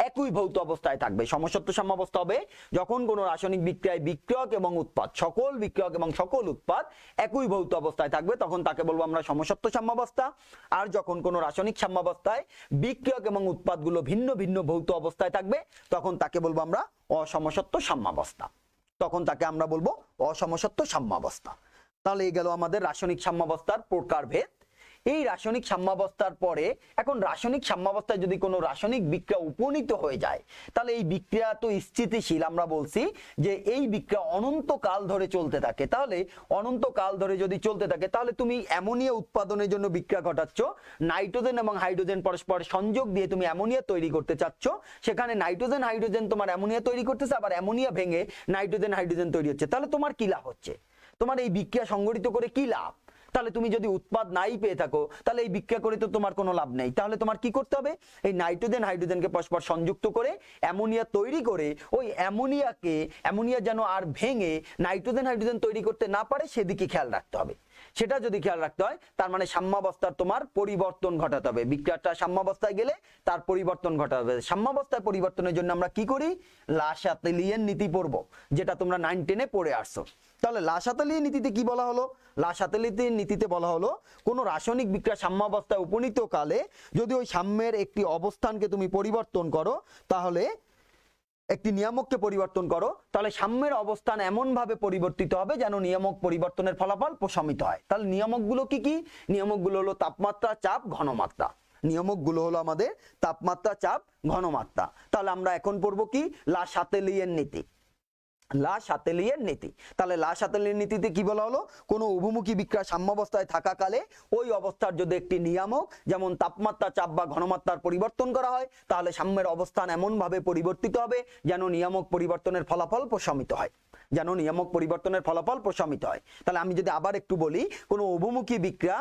একই ভৌত অবস্থায় থাকবে। সমসত্ব সাম্যাবস্থা হবে যখন কোনো রাসায়নিক বিক্রিয়ায় বিক্রিয়ক এবং উৎপাদ, সকল বিক্রিয়ক এবং সকল উৎপাদ একই ভৌত অবস্থায় থাকবে তখন তাকে বলবো আমরা সমসত্ব সাম্যাবস্থা। আর যখন কোনো রাসায়নিক সাম্যাবস্থায় বিক্রিয়ক এবং উৎপাদগুলো ভিন্ন ভিন্ন ভৌত অবস্থায় থাকবে তখন তাকে বলবো আমরা অসমসত্ব সাম্যাবস্থা, তখন তাকে আমরা বলবো অসমসত্ব সাম্যাবস্থা। তাহলে এই গেল আমাদের রাসায়নিক সাম্যাবস্থার প্রকারভেদ। এই রাসায়নিক সাম্যাবস্থার পরে এখন রাসায়নিক সাম্যাবস্থায় যদি কোনো রাসায়নিক বিক্রিয়া উপনীত হয়ে যায় তাহলে এই বিক্রিয়া তো স্থিতিশীল। আমরা বলছি যে এই বিক্রিয়া অনন্তকাল ধরে চলতে থাকে। তাহলে অনন্তকাল ধরে যদি চলতে থাকে তাহলে তুমি অ্যামোনিয়া উৎপাদনের জন্য বিক্রিয়া ঘটাচ্ছ, নাইট্রোজেন এবং হাইড্রোজেন পরস্পর সংযোগ দিয়ে তুমি অ্যামোনিয়া তৈরি করতে চাচ্ছ। সেখানে নাইট্রোজেন হাইড্রোজেন তোমার অ্যামোনিয়া তৈরি করতেছে, আবার অ্যামোনিয়া ভেঙে নাইট্রোজেন হাইড্রোজেন তৈরি হচ্ছে। তাহলে তোমার কি লাভ হচ্ছে? তোমার এই বিক্রিয়া সংগঠিত করে কি লাভ? তাহলে তুমি যদি উৎপাদ নাই পেয়ে থাকো তাহলে এই বিক্রিয়া করে তো তোমার কোনো লাভ নেই। তাহলে তোমার কি করতে হবে? এই নাইট্রোজেন হাইড্রোজেনকে পরস্পর সংযুক্ত করে অ্যামোনিয়া তৈরি করে ওই অ্যামোনিয়া যেন আর ভেঙে নাইট্রোজেন হাইড্রোজেন তৈরি করতে না পারে সেদিকে খেয়াল রাখতে হবে। সেটা যদি খেয়াল রাখতে হয় তার মানে সাম্যাবস্থার তোমার পরিবর্তন ঘটাতে হবে। বিক্রিয়াটা সাম্যাবস্থায় গেলে তার পরিবর্তন ঘটাতে হবে। সাম্যাবস্থায় পরিবর্তনের জন্য আমরা কি করি? লাসাতেলিয়ের নীতি পড়বো, যেটা তোমরা 9-10-এ পড়ে আসছো। তাহলে লাসাতেলিয়ের নীতিতে কি বলা হলো? লাসাতেলিয়ের নীতিতে বলা হলো কোন রাসায়নিক বিক্রিয়া সাম্যাবস্থায় উপনীত কালে যদি ওই সাম্যের একটি অবস্থানকে তুমি পরিবর্তন করো, তাহলে একটি নিয়ামককে পরিবর্তন করো, তাহলে সাম্যের অবস্থান এমন ভাবে পরিবর্তিত হবে যেন নিয়ামক পরিবর্তনের ফলাফল প্রশমিত হয়। তাহলে নিয়ামকগুলো কি কি? নিয়ামকগুলো হলো তাপমাত্রা, চাপ, ঘনমাত্রা। নিয়ামকগুলো হলো আমাদের তাপমাত্রা, চাপ, ঘনমাত্রা। তাহলে আমরা এখন পড়বো কি? লাসাতেলিয়ের নীতি। লাসাতেলিয়ের নীতি। তাহলে লাসাতেলিয়ের নীতিতে কি বলা হলো? কোনো উভমুখী বিক্রিয়া সাম্যাবস্থায় থাকাকালে ওই অবস্থার যদি একটি নিয়ামক যেমন তাপমাত্রা, চাপ বা ঘনমাত্রার পরিবর্তন করা হয় তাহলে সাম্যের অবস্থান এমন ভাবে পরিবর্তিত হবে যেন নিয়ামক পরিবর্তনের ফলাফল প্রশমিত হয়, যেন নিয়ামক পরিবর্তনের ফলাফল প্রশমিত হয়। তাহলে আমি যদি আবার একটু বলি, কোনো উভমুখী বিক্রিয়া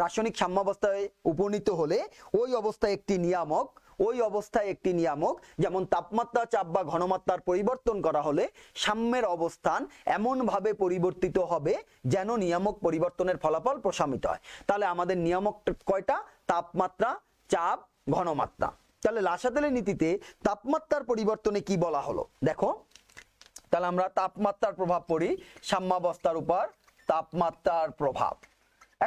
রাসায়নিক সাম্যাবস্থায় উপনীত হলে ওই অবস্থায় একটি নিয়ামক যেমন তাপমাত্রা, চাপ বা ঘনমাত্রার পরিবর্তন করা হলে সাম্যের অবস্থান এমন ভাবে পরিবর্তিত হবে যেন নিয়ামক পরিবর্তনের ফলাফল প্রশমিত হয়। তাহলে আমাদের নিয়ামক কয়টা? তাপমাত্রা, চাপ, ঘনমাত্রা। তাহলে লাসাতেলিয়ের নীতিতে তাপমাত্রার পরিবর্তনে কি বলা হলো দেখো। তাহলে আমরা তাপমাত্রার প্রভাব পড়ি সাম্যাবস্থার উপর। তাপমাত্রার প্রভাব,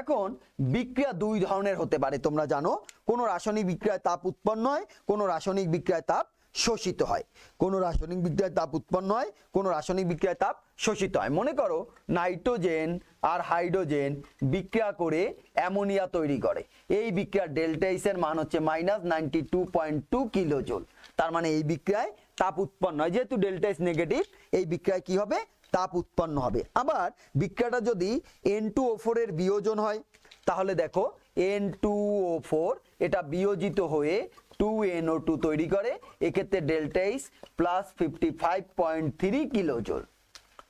এখন বিক্রিয়া দুই ধরনের হতে পারে তোমরা জানো। কোন রাসায়নিক বিক্রিয়ায় তাপ উৎপন্ন হয়, কোন রাসায়নিক বিক্রিয়ায় তাপ শোষিত হয়। কোন রাসায়নিক বিক্রিয়ায় তাপ উৎপন্ন হয়, কোন রাসায়নিক বিক্রিয়ায় তাপ শোষিত হয়। মনে করো নাইট্রোজেন আর হাইড্রোজেন বিক্রিয়া করে অ্যামোনিয়া তৈরি করে, এই বিক্রিয়ার ডেল্টা এইচ এর মান হচ্ছে -92.2 কিলোজুল। তার মানে এই বিক্রিয়ায় তাপ উৎপন্ন হয়, যেহেতু ডেল্টা এইচ নেগেটিভ, এই বিক্রিয়ায় কি হবে, তাপ উৎপন্ন হবে। আবার বিক্রিয়াটা যদি N2O4 এর বিয়োজন হয়, তাহলে দেখো N2O4 এটা বিয়োজিত হয়ে 2NO2 তৈরি করে, এক্ষেত্রে ডেল্টা এইচ +55.3 কিলোজুল।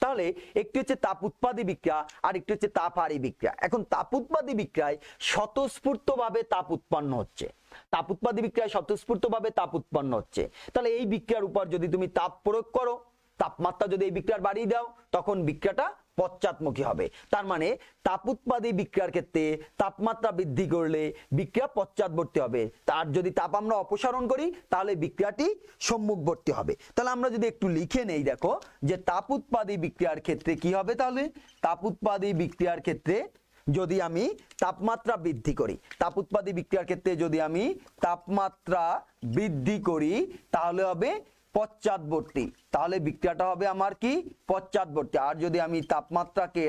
তাহলে একটি হচ্ছে তাপ উৎপাদী বিক্রিয়া আর একটি হচ্ছে তাপহারী বিক্রিয়া। এখন তাপ উৎপাদী বিক্রিয়ায় স্বতঃস্ফূর্তভাবে তাপ উৎপন্ন হচ্ছে, তাপ উৎপাদী বিক্রিয়ায় স্বতঃস্ফূর্তভাবে তাপ উৎপন্ন হচ্ছে। তাহলে এই বিক্রিয়ার উপর যদি তুমি তাপ প্রয়োগ করো, তাপমাত্রা যদি এই বিক্রিয়ার বাড়িয়ে দাও, তখন বিক্রিয়াটা পশ্চাৎমুখী হবে। তার মানে তাপ উৎপাদী বিক্রিয়ার ক্ষেত্রে তাপমাত্রা বৃদ্ধি করলে বিক্রিয়া পশ্চাৎবর্তী হবে, তার যদি তাপ আমরা অপসারণ করি তাহলে বিক্রিয়াটি সম্মুখবর্তী হবে। তাহলে আমরা যদি একটু লিখে নেই, দেখো যে তাপ উৎপাদী বিক্রিয়ার ক্ষেত্রে কি হবে, তাহলে তাপ উৎপাদী বিক্রিয়ার ক্ষেত্রে যদি আমি তাপমাত্রা বৃদ্ধি করি, তাপ উৎপাদী বিক্রিয়ার ক্ষেত্রে যদি আমি তাপমাত্রা বৃদ্ধি করি তাহলে হবে পশ্চাৎবর্তী, তাহলে বিক্রিয়াটা হবে আমার কি, পশ্চাৎবর্তী। আর যদি আমি তাপমাত্রাকে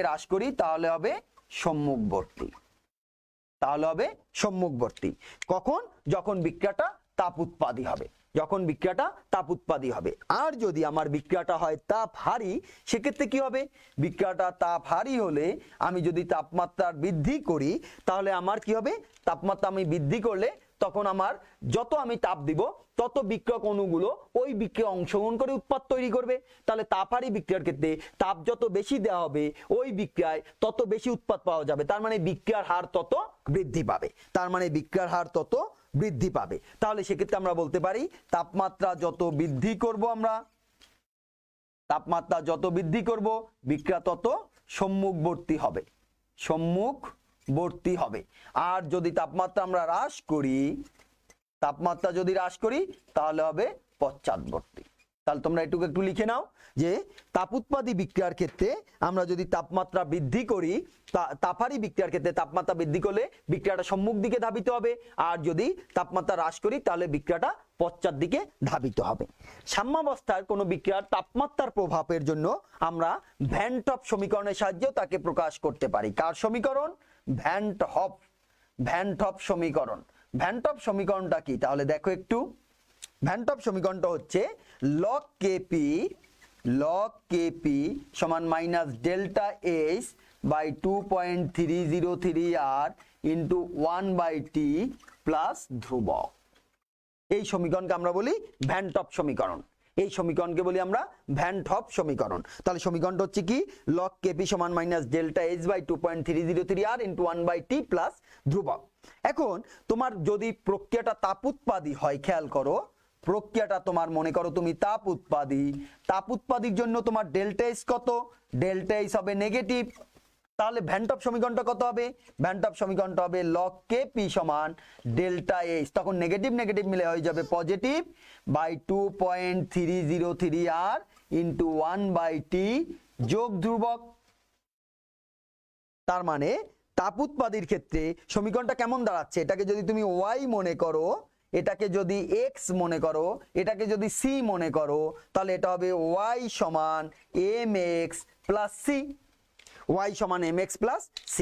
হ্রাস করি তাহলে হবে সম্মুখবর্তী, তাহলে হবে সম্মুখবর্তী। কখন, যখন বিক্রিয়াটা তাপ উৎপাদী হবে, যখন বিক্রিয়াটা তাপ উৎপাদী হবে। আর যদি আমার বিক্রিয়াটা হয় তাপহারী, সেক্ষেত্রে কি হবে, বিক্রিয়াটা তাপহারী হলে আমি যদি তাপমাত্রা বৃদ্ধি করি তাহলে আমার কি হবে, তাপমাত্রা আমি বৃদ্ধি করলে তখন আমার যত আমি তাপ দিব তত বিক্রিয়ক অণুগুলো ওই বিক্রিয়ায় অংশগ্রহণ করে উৎপাদ তৈরি করবে। তাহলে তাপহারী বিক্রিয়ার ক্ষেত্রে তাপ যত বেশি দেওয়া হবে ওই বিক্রিয়ায় তত বেশি উৎপাদ পাওয়া যাবে, তার মানে বিক্রিয়ার হার তত বৃদ্ধি পাবে, তার মানে বিক্রিয়ার হার তত বৃদ্ধি পাবে। তাহলে সেক্ষেত্রে আমরা বলতে পারি তাপমাত্রা যত বৃদ্ধি করব আমরা, তাপমাত্রা যত বৃদ্ধি করব বিক্রিয়া তত সম্মুখবর্তী হবে, সম্মুখবর্তী হবে। আর যদি তাপমাত্রা আমরা হ্রাস করি, তাপমাত্রা যদি হ্রাস করি তাহলে হবে পশ্চাৎবর্তী। তাহলে তোমরা এটুকু একটু লিখে নাও যে তাপ উৎপাদী বিক্রিয়ার ক্ষেত্রে আমরা যদি তাপমাত্রা বৃদ্ধি করি, তাপহারী বিক্রিয়ার ক্ষেত্রে তাপমাত্রা বৃদ্ধি করলে বিক্রিয়াটা সম্মুখ দিকে ধাবিত হবে, আর যদি তাপমাত্রা হ্রাস করি তাহলে বিক্রিয়াটা পশ্চাৎ দিকে ধাবিত হবে। সাম্যাবস্থার কোনো বিক্রিয়ার তাপমাত্রার প্রভাবের জন্য আমরা ভ্যান টপ সমীকরণের সাহায্যেও তাকে প্রকাশ করতে পারি। কার সমীকরণ, ভ্যান টপ সমীকরণ। ভ্যান টপ সমীকরণটা কি, তাহলে দেখো একটু, ভ্যান টপ সমীকরণটা হচ্ছে log kp সমান minus delta H by 2.303 r into 1/t plus ধ্রুবক। এই সমীকরণকে আমরা বলি ভ্যান টপ সমীকরণ, এই সমীকরণকে বলি আমরা ভ্যান টপ সমীকরণ। তাহলে সমীকরণটা হচ্ছে কি, log kp সমান minus delta H by 2.303 r into 1/t plus ধ্রুবক। এখন তোমার যদি প্রক্রিয়াটা তাপ উৎপাদী হয়, খেয়াল করো প্রক্রিয়াটা তোমার, মনে করো তুমি তাপ উৎপাদীর জন্য তোমার ডেল্টা এইচ কত, ডেল্টা এইচ হবে নেগেটিভ। তাহলে ভ্যান টপ সমীকরণটা কত হবে, ভ্যান টপ সমীকরণটা হবে log kp সমান ডেল্টা এইচ, তখন নেগেটিভ নেগেটিভ মিলে হয়ে যাবে positive, by 2.303 r into 1/t যোগ ধ্রুবক। তার মানে তাপ উৎপাদীর ক্ষেত্রে সমীকরণটা কেমন দাঁড়াচ্ছে, এটাকে যদি তুমি y মনে করো, এটাকে যদি x মনে করো, এটাকে যদি c মনে করো, তাহলে এটা হবে y সমান mx প্লাস c, y সমান mx প্লাস c।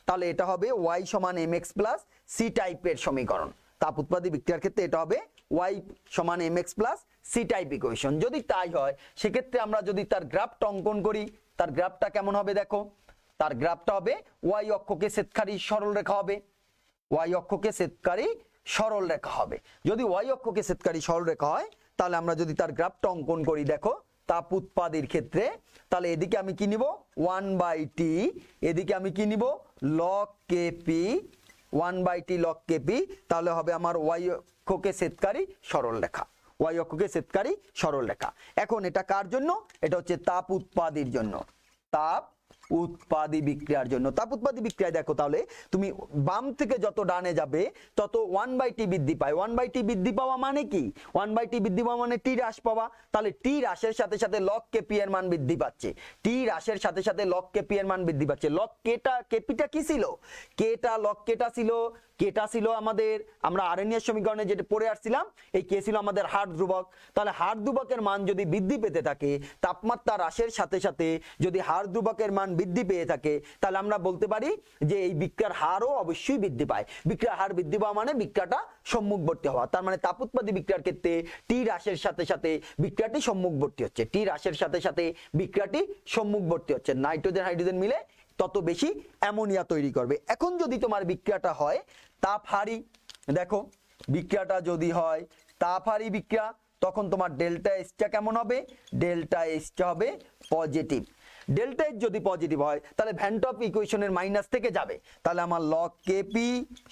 তাহলে এটা হবে y সমান mx প্লাস c টাইপের সমীকরণ। তাপ উৎপাদী বিক্রিয়ার ক্ষেত্রে এটা হবে y সমান mx plus c type equation. যদি তাই হয় সেক্ষেত্রে আমরা যদি তার গ্রাফটা অঙ্কন করি, তার গ্রাফটা কেমন হবে দেখো, তার গ্রাফটা হবে y অক্ষকে ছেদকারী সরল রেখা হবে, y অক্ষকে ছেদকারী সরল রেখা হবে। যদি y অক্ষকে ছেদকারী সরল রেখা হয় তাহলে আমরা যদি তার গ্রাফটা অঙ্কন করি, দেখো তাপ উৎপাদীর ক্ষেত্রে, তাহলে এদিকে আমি কি নিব 1/t, এদিকে আমি কি নিব log kp, 1/t log kp, তাহলে হবে আমার y অক্ষকে ছেদকারী সরল রেখা, y অক্ষকে ছেদকারী সরল রেখা। এখন এটা কার জন্য, এটা হচ্ছে তাপ উৎপাদীর জন্য, তাপ উৎপাদী বিক্রিয়ার জন্য। তাপ উৎপাদী বিক্রিয়ায় দেখো তাহলে তুমি বাম থেকে যত ডানে যাবে তত 1/t বৃদ্ধি পায়। 1/t বৃদ্ধি পাওয়া মানে কি, 1/t বৃদ্ধি পাওয়া মানে t হ্রাস পাওয়া। তাহলে t হ্রাসের সাথে সাথে log kp এর মান বৃদ্ধি পাচ্ছে, t হ্রাসের সাথে সাথে log kp এর মান বৃদ্ধি পাচ্ছে। log kpটা কি ছিল, log kটা ছিল k কেটা ছিল আমাদের, আমরা আরএনএর সমীকরণে যেটা পড়ে আসছিলাম, এই কে ছিল আমাদের হার ধ্রুবক। তাহলে হার ধ্রুবকের মান যদি বৃদ্ধি পেতে থাকে, তাপমাত্রা হ্রাসের সাথে সাথে যদি হার ধ্রুবকের মান বৃদ্ধি পেয়ে থাকে, তাহলে আমরা বলতে পারি যে এই বিক্রিয়ার হারও অবশ্যই বৃদ্ধি পায়। বিক্রিয়ার হার বৃদ্ধি পাওয়া মানে বিক্রিয়াটা সম্মুখবর্তী হওয়া। তার মানে তাপ উৎপাদী বিক্রিয়ার ক্ষেত্রে টি হ্রাসের সাথে সাথে বিক্রিয়াটি সম্মুখবর্তী হচ্ছে, টি হ্রাসের সাথে সাথে বিক্রিয়াটি সম্মুখবর্তী হচ্ছে। নাইট্রোজেন হাইড্রোজেন মিলে তত বেশি অ্যামোনিয়া তৈরি করবে। এখন যদি তোমার বিক্রিয়াটা হয় তাপহারী, দেখো বিক্রিয়াটা যদি হয় তাপহারী বিক্রিয়া, তখন তোমার ডেল্টা এসটা কেমন হবে? ডেল্টা এসটা হবে পজিটিভ। ডেল্টা এস যদি পজিটিভ হয় তাহলে ভ্যান টপ ইকুয়েশনের মাইনাস থেকে যাবে, তাহলে আমার লগ কেপি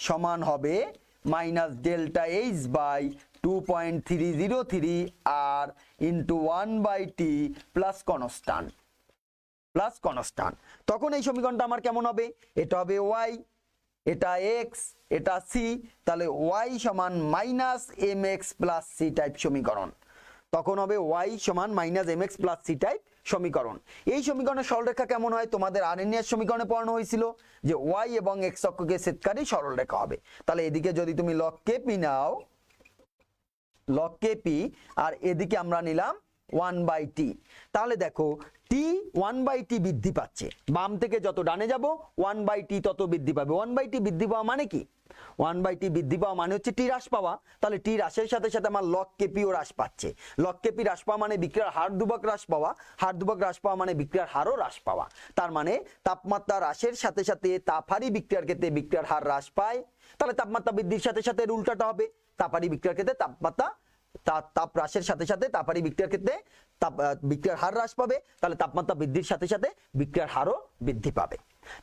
সমান হবে minus delta H by 2.303 R into 1/t plus constant. তখন এই সমীকরণটা আমার কেমন হবে? এটা হবে ওয়াই, এটা এক্স, এটা সি, তাহলে ওয়াই সমান minus M X plus C type সমীকরণ। তখন হবে ওয়াই সমান minus M X plus C type সমীকরণ। এই সমীকরণের সরলরেখা কেমন হয়? তোমাদের আরএনএর সমীকরণে পড়ানো হয়েছিল যে ওয়াই এবং এক্স অক্ষকে ছেদকারী সরলরেখা হবে। তাহলে এদিকে যদি তুমি লগ কেপি নাও, লগ কেপি, আর এদিকে আমরা নিলাম 1/t, তাহলে দেখো টি 1/t বৃদ্ধি পাচ্ছে, বাম থেকে যত ডানে যাব 1/t তত বৃদ্ধি পাবে। 1/t বৃদ্ধি পাওয়া মানে কি? 1/t বৃদ্ধি পাওয়া মানে হচ্ছে টি হ্রাস পাওয়া। তাহলে টি হ্রাসের সাথে সাথে আমার লগ কেপিও হ্রাস পাচ্ছে। লগ কেপি হ্রাস পাওয়া মানে বিক্রিয়ার হার ধ্রুবক হ্রাস পাওয়া, হার ধ্রুবক হ্রাস পাওয়া মানে বিক্রিয়ার হারও হ্রাস পাওয়া। তার মানে তাপমাত্রা হ্রাসের সাথে সাথে তাপহারী বিক্রিয়ার ক্ষেত্রে বিক্রিয়ার হার হ্রাস পায়। তাহলে তাপমাত্রা বৃদ্ধির সাথে সাথে উল্টাটা হবে, তাপহারী বিক্রিয়ার ক্ষেত্রে তাপ হ্রাসের সাথে সাথে তাপহারী বিক্রিয়ার ক্ষেত্রে বিক্রিয়ার হার হ্রাস পাবে, তাহলে তাপমাত্রা বৃদ্ধির সাথে সাথে বিক্রিয়ার হারও বৃদ্ধি পাবে।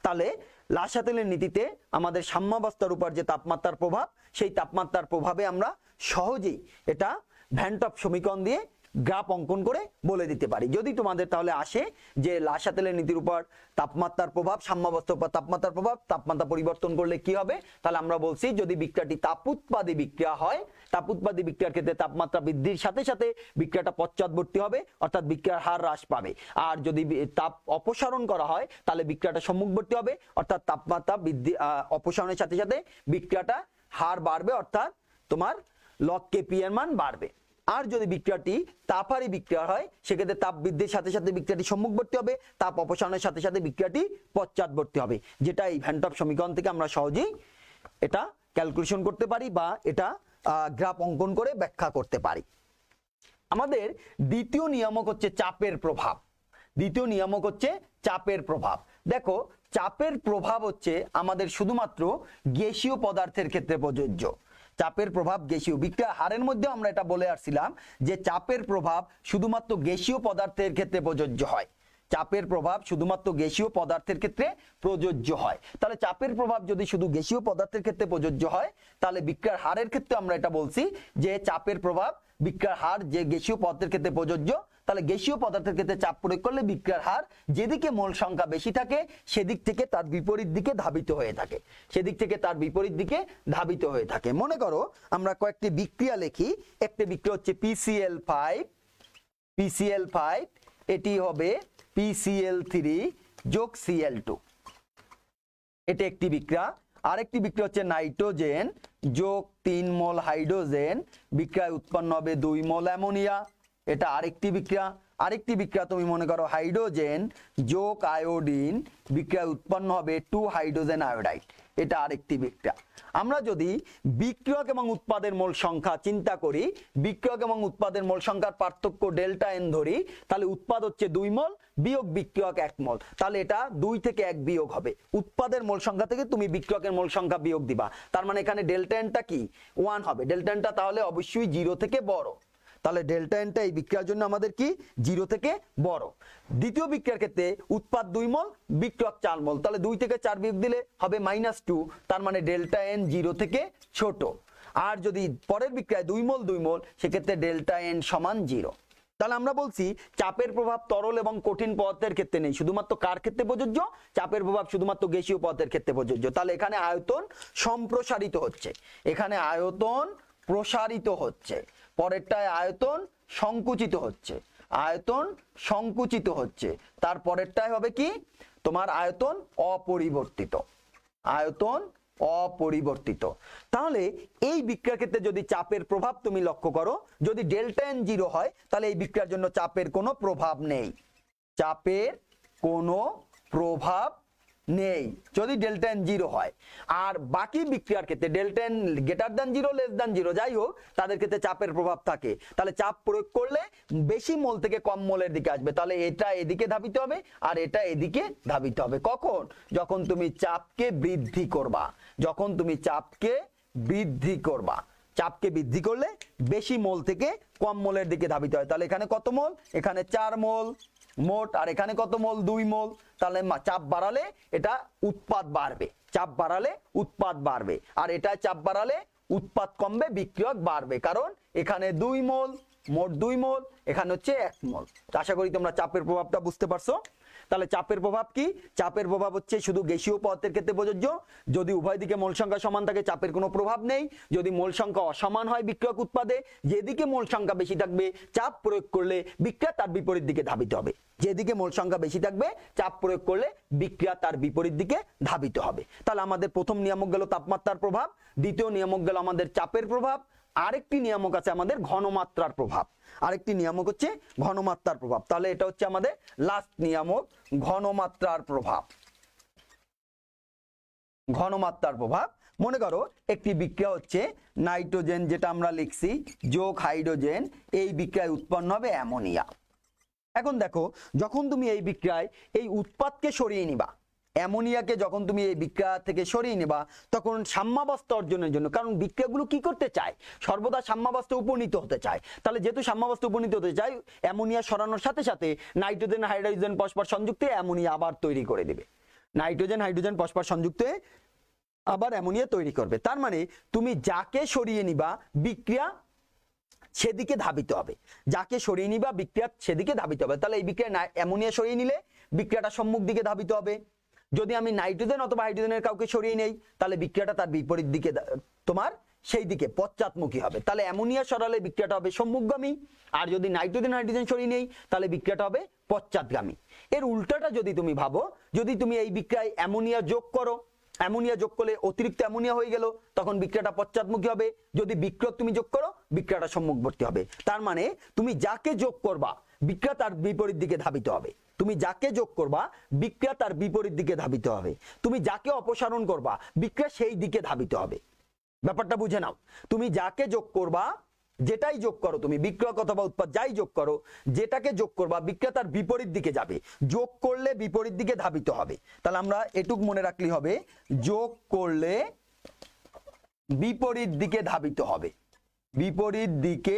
তাহলে লাসাতেলের নীতিতে আমাদের সাম্যাবস্থার উপর যে তাপমাত্রার প্রভাব, সেই তাপমাত্রার প্রভাবে আমরা সহজেই এটা ভ্যান টপ সমীকরণ দিয়ে গ্রাফ অঙ্কন করে বলে দিতে পারি। যদি তোমাদের তাহলে আসে যে লাসাতেলের নীতির উপর তাপমাত্রার প্রভাব, সাম্যাবস্থার উপর তাপমাত্রার প্রভাব, তাপমাত্রা পরিবর্তন করলে কি হবে, তাহলে আমরা বলছি যদি বিক্রিয়াটি তাপ উৎপাদী বিক্রিয়া হয়, তাপ উৎপাদী বিক্রিয়ার ক্ষেত্রে তাপমাত্রা বৃদ্ধির সাথে সাথে বিক্রিয়াটা পশ্চাৎবর্তী হবে, অর্থাৎ বিক্রিয়ার হার হ্রাস পাবে। আর যদি তাপ অপসারণ করা হয় তাহলে বিক্রিয়াটা সম্মুখবর্তী হবে, অর্থাৎ তাপমাত্রা বৃদ্ধি অপসারণের সাথে সাথে বিক্রিয়াটা হার বাড়বে, অর্থাৎ তোমার লগ কেপি এর মান বাড়বে। আর যদি বিক্রিয়াটি তাপহারী বিক্রিয়া হয় সেক্ষেত্রে তাপ বৃদ্ধির সাথে সাথে বিক্রিয়াটি সম্মুখবর্তী হবে, তাপ অপসারণের সাথে সাথে বিক্রিয়াটি পশ্চাৎবর্তী হবে, যেটা এই ভ্যান টপ সমীকরণ থেকে আমরা সহজেই এটা ক্যালকুলেশন করতে পারি বা এটা গ্রাফ অঙ্কন করে ব্যাখ্যা করতে পারি। আমাদের দ্বিতীয় নিয়ামক হচ্ছে চাপের প্রভাব। দ্বিতীয় নিয়ামক হচ্ছে চাপের প্রভাব। দেখো চাপের প্রভাব হচ্ছে আমাদের শুধুমাত্র গ্যাসীয় পদার্থের ক্ষেত্রে প্রযোজ্য। চাপের প্রভাব গ্যাসীয় বিক্রিয়া হারের মধ্যে আমরা এটা বলে আসছিলাম যে চাপের প্রভাব শুধুমাত্র গ্যাসীয় পদার্থের ক্ষেত্রে প্রযোজ্য হয়। চাপের প্রভাব শুধুমাত্র গ্যাসীয় পদার্থের ক্ষেত্রে প্রযোজ্য হয়। তাহলে চাপের প্রভাব যদি শুধু গ্যাসীয় পদার্থের ক্ষেত্রে প্রযোজ্য হয়, তাহলে বিক্রিয়ার হারের ক্ষেত্রে আমরা এটা বলছি যে চাপের প্রভাব বিক্রিয়ার হার যে গ্যাসীয় পদার্থের ক্ষেত্রে প্রযোজ্য, তাহলে গ্যাসীয় পদার্থের ক্ষেত্রে চাপ প্রয়োগ করলে বিক্রিয়ার হার যেদিকে মোল সংখ্যা বেশি থাকে সেদিক থেকে তার বিপরীত দিকে ধাবিত হয়ে থাকে, সেদিক থেকে তার বিপরীত দিকে ধাবিত হয়ে থাকে। মনে করো আমরা কয়েকটি বিক্রিয়া লিখি। একটা বিক্রিয়া হচ্ছে PCl5, এটি হবে PCl3 যোগ Cl2, এটা একটি বিক্রিয়া। আরেকটি বিক্রিয়া হচ্ছে নাইট্রোজেন যোগ 3 মোল হাইড্রোজেন, বিক্রিয়ায় উৎপন্ন হবে 2 মোল অ্যামোনিয়া, এটা আরেকটি বিক্রিয়া। আরেকটি বিক্রিয়া তুমি মনে করো হাইড্রোজেন যোগ আয়োডিন, বিক্রিয়ায় উৎপন্ন হবে 2 হাইড্রোজেন আয়োডাইড, এটা আরেকটি বিক্রিয়া। আমরা যদি বিক্রিয়ক এবং উৎপাদের মোল সংখ্যা চিন্তা করি, বিক্রিয়ক এবং উৎপাদের মোল সংখ্যার পার্থক্য ডেল্টা এন ধরি, তাহলে উৎপাদ হচ্ছে 2 মোল বিয়োগ বিক্রিয়ক 1 মোল, তাহলে এটা 2 থেকে 1 বিয়োগ হবে। উৎপাদের মোল সংখ্যা থেকে তুমি বিক্রিয়কের মোল সংখ্যা বিয়োগ দিবা, তার মানে এখানে ডেল্টা এনটা কি 1 হবে। ডেল্টা এনটা তাহলে অবশ্যই 0 থেকে বড়, তাহলে ডেল্টা এনটা এই বিক্রিয়ার জন্য আমাদের কি 0 থেকে বড়। দ্বিতীয় বিক্রিয়ার ক্ষেত্রে উৎপাদ 2 মোল বিক্রিয়ক 4 মোল, তাহলে 2 থেকে 4 বিয়োগ দিলে হবে -2, তার মানে ডেল্টা এন 0 থেকে ছোট। আর যদি পরের বিক্রিয়ায় 2 মোল সেক্ষেত্রে ডেল্টা এন সমান 0। তাহলে আমরা বলছি চাপের প্রভাব তরল এবং কঠিন পদার্থের ক্ষেত্রে নেই, শুধুমাত্র কার ক্ষেত্রে প্রযোজ্য? চাপের প্রভাব শুধুমাত্র গ্যাসীয় পদার্থের ক্ষেত্রে প্রযোজ্য। তাহলে এখানে আয়তন সম্প্রসারিত হচ্ছে, এখানে আয়তন প্রসারিত হচ্ছে, পরেরটায় আয়তন সংকুচিত হচ্ছে, আয়তন সংকুচিত হচ্ছে, তার পরেরটায় হবে কি তোমার আয়তন অপরিবর্তিত, আয়তন অপরিবর্তিত। তাহলে এই বিক্রিয়ার ক্ষেত্রে যদি চাপের প্রভাব তুমি লক্ষ্য করো, যদি ডেল্টা এন 0 হয় তাহলে এই বিক্রিয়ার জন্য চাপের কোনো প্রভাব নেই, চাপের কোনো প্রভাব নেই যদি ডেল্টা এন 0 হয়। আর বাকি বিক্রিয়ার ক্ষেত্রে delta N greater than 0 less than 0 যাই হোক তাদের ক্ষেত্রে চাপের প্রভাব থাকে। তাহলে চাপ প্রয়োগ করলে বেশি মোল থেকে কম মোলের দিকে আসবে, তাহলে এটা এদিকে ধাবিত হবে আর এটা এদিকে ধাবিত হবে। কখন? যখন তুমি চাপকে বৃদ্ধি করবা, যখন তুমি চাপকে বৃদ্ধি করবা। চাপকে বৃদ্ধি করলে বেশি মোল থেকে কম মোলের দিকে ধাবিত হয়। তাহলে এখানে কত মোল? এখানে 4 মোল মোট, আর এখানে কত মোল? 2 মোল। তাহলে চাপ বাড়ালে এটা উৎপাদ বাড়বে, চাপ বাড়ালে উৎপাদ বাড়বে, আর এটা চাপ বাড়ালে উৎপাদ কমবে, বিক্রিয়ক বাড়বে, কারণ এখানে 2 মোল মোট 2 মোল, এখানে হচ্ছে 1 মোল। আশা করি তোমরা চাপের প্রভাবটা বুঝতে পারছো। তাহলে চাপের প্রভাব কি? চাপের প্রভাব হচ্ছে শুধু গ্যাসীয় পদার্থের ক্ষেত্রে প্রযোজ্য। যদি উভয় দিকে মোল সংখ্যা সমান থাকে চাপের কোনো প্রভাব নেই। যদি মোল সংখ্যা অসমান হয় বিক্রিয়ক উৎপাদে, যেদিকে মোল সংখ্যা বেশি থাকবে চাপ প্রয়োগ করলে বিক্রিয়া তার বিপরীত দিকে ধাবিত হবে। যেদিকে মোল সংখ্যা বেশি থাকবে চাপ প্রয়োগ করলে বিক্রিয়া তার বিপরীত দিকে ধাবিত হবে। তাহলে আমাদের প্রথম নিয়ামক গেল তাপমাত্রার প্রভাব, দ্বিতীয় নিয়ামক গেল আমাদের চাপের প্রভাব, আরেকটি নিয়ামক আছে আমাদের ঘনমাত্রার প্রভাব, আরেকটি নিয়ামক হচ্ছে ঘনমাত্রার প্রভাব। তাহলে এটা হচ্ছে আমাদের লাস্ট নিয়ামক, ঘনমাত্রার প্রভাব। ঘনমাত্রার প্রভাব, মনে করো একটি বিক্রিয়া হচ্ছে নাইট্রোজেন, যেটা আমরা লিখছি যোগ হাইড্রোজেন, এই বিক্রিয়ায় উৎপন্ন হবে অ্যামোনিয়া। এখন দেখো যখন তুমি এই বিক্রিয়ায় এই উৎপাদকে সরিয়ে নিবা, অ্যামোনিয়াকে যখন তুমি এই বিক্রিয়া থেকে সরিয়ে নেবা, তখন সাম্যাবস্থা অর্জনের জন্য, কারণ বিক্রিয়াগুলো কি করতে চায়? সর্বদা সাম্যাবস্থায় উপনীত হতে চায়। তাহলে যেহেতু সাম্যাবস্থায় উপনীত হতে চায়, অ্যামোনিয়া সরানোর সাথে সাথে নাইট্রোজেন হাইড্রোজেন পরস্পর সংযুক্ত অ্যামোনিয়া আবার তৈরি করে দেবে। নাইট্রোজেন হাইড্রোজেন পরস্পর সংযুক্ত আবার অ্যামোনিয়া তৈরি করবে। তার মানে তুমি যাকে সরিয়ে নিবা বিক্রিয়া সেদিকে ধাবিত হবে, যাকে সরিয়ে নিবা বিক্রিয়া সেদিকে ধাবিত হবে। তাহলে এই বিক্রিয়া অ্যামোনিয়া সরিয়ে নিলে বিক্রিয়াটা সম্মুখ দিকে ধাবিত হবে। যদি আমি নাইট্রোজেন অথবা হাইড্রোজেনের কাউকে সরিয়ে নেই তাহলে বিক্রিয়াটা তার বিপরীত দিকে তোমার সেই দিকে পশ্চাৎমুখী হবে। তাহলে অ্যামোনিয়া সরালে বিক্রিয়াটা হবে সম্মুখগামী, আর যদি নাইট্রোজেন হাইড্রোজেন সরিয়ে নেই তাহলে বিক্রিয়াটা হবে পশ্চাৎগামী। এর উল্টাটা যদি তুমি ভাবো, যদি তুমি এই বিক্রিয়ায় অ্যামোনিয়া যোগ করো, অ্যামোনিয়া যোগ করলে অতিরিক্ত অ্যামোনিয়া হয়ে গেল, তখন বিক্রিয়াটা পশ্চাৎমুখী হবে। যদি বিক্রিয়ক তুমি যোগ করো বিক্রিয়াটা সম্মুখবর্তী হবে। তার মানে তুমি যাকে যোগ করবা বিক্রিয়া তার বিপরীত দিকে ধাবিত হবে। তুমি যাকে যোগ করবা বিক্রিয়া তার বিপরীত দিকে ধাবিত হবে। তুমি যাকে অপসারণ করবা বিক্রিয়া সেই দিকে ধাবিত হবে। ব্যাপারটা বুঝে নাও। তুমি যাকে যোগ করবা, যেটাই যোগ করো তুমি বিক্রিয়ক অথবা উৎপাদ যাই যোগ করো, যেটাকে যোগ করবা বিক্রিয়া তার বিপরীত দিকে যাবে, যোগ করলে বিপরীত দিকে ধাবিত হবে। তাহলে আমরা এটুক মনে রাখলেই হবে, যোগ করলে বিপরীত দিকে ধাবিত হবে, বিপরীত দিকে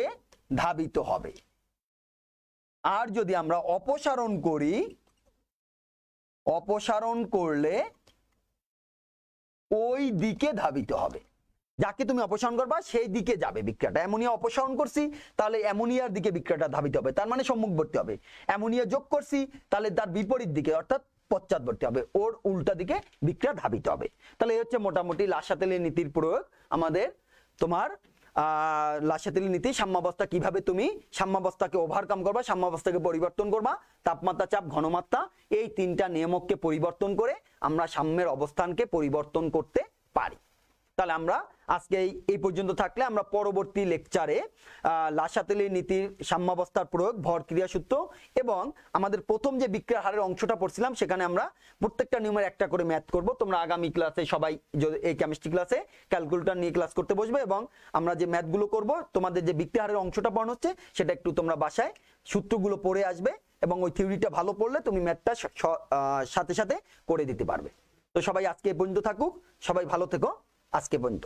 ধাবিত হবে। আর যদি আমরা অপসারণ করি, অপসারণ করলে ওই দিকে ধাবিত হবে। যাকে তুমি অপসারণ করবা সেই দিকে যাবে বিক্রিয়াটা। অ্যামোনিয়া অপসারণ করছি তাহলে অ্যামোনিয়ার দিকে বিক্রিয়াটা ধাবিত হবে, তার মানে সম্মুখবর্তী হবে। অ্যামোনিয়া যোগ করছি তাহলে তার বিপরীত দিকে অর্থাৎ পশ্চাৎবর্তী হবে, ওর উল্টা দিকে বিক্রিয়া ধাবিত হবে। তাহলে এই হচ্ছে মোটামুটি লাসাতেলি নীতির প্রয়োগ আমাদের। তোমার লাসাতেলি নীতি, সাম্যাবস্থা কিভাবে তুমি সাম্যাবস্থাকে ওভারকাম করবা, সাম্যাবস্থাকে পরিবর্তন করবা, তাপমাত্রা, চাপ, ঘনমাত্রা, এই তিনটা নিয়ামককে পরিবর্তন করে আমরা সাম্যের অবস্থানকে পরিবর্তন করতে পারি। তাহলে আমরা আজকে এই পর্যন্ত থাকলে আমরা পরবর্তী লেকচারে লাসাতেলি নীতির সাম্যাবস্থার প্রয়োগ, ভর ক্রিয়া সূত্র এবং আমাদের প্রথম যে বিক্রিয়ার হারের অংশটা পড়ছিলাম সেখানে আমরা প্রত্যেকটা নিয়মের একটা করে ম্যাথ করব। তোমরা আগামী ক্লাসে সবাই এই কেমিস্ট্রি ক্লাসে ক্যালকুলেটর নিয়ে ক্লাস করতে বসবে এবং আমরা যে ম্যাথগুলো করব, তোমাদের যে বিক্রিয়া হারের অংশটা পড়ানো হচ্ছে সেটা একটু তোমরা বাসায় সূত্রগুলো পড়ে আসবে এবং ওই থিওরিটা ভালো পড়লে তুমি ম্যাথটা সাথে সাথে করে দিতে পারবে। তো সবাই আজকে এই পর্যন্ত থাকুক, সবাই ভালো থেকো, আজকে পর্যন্ত।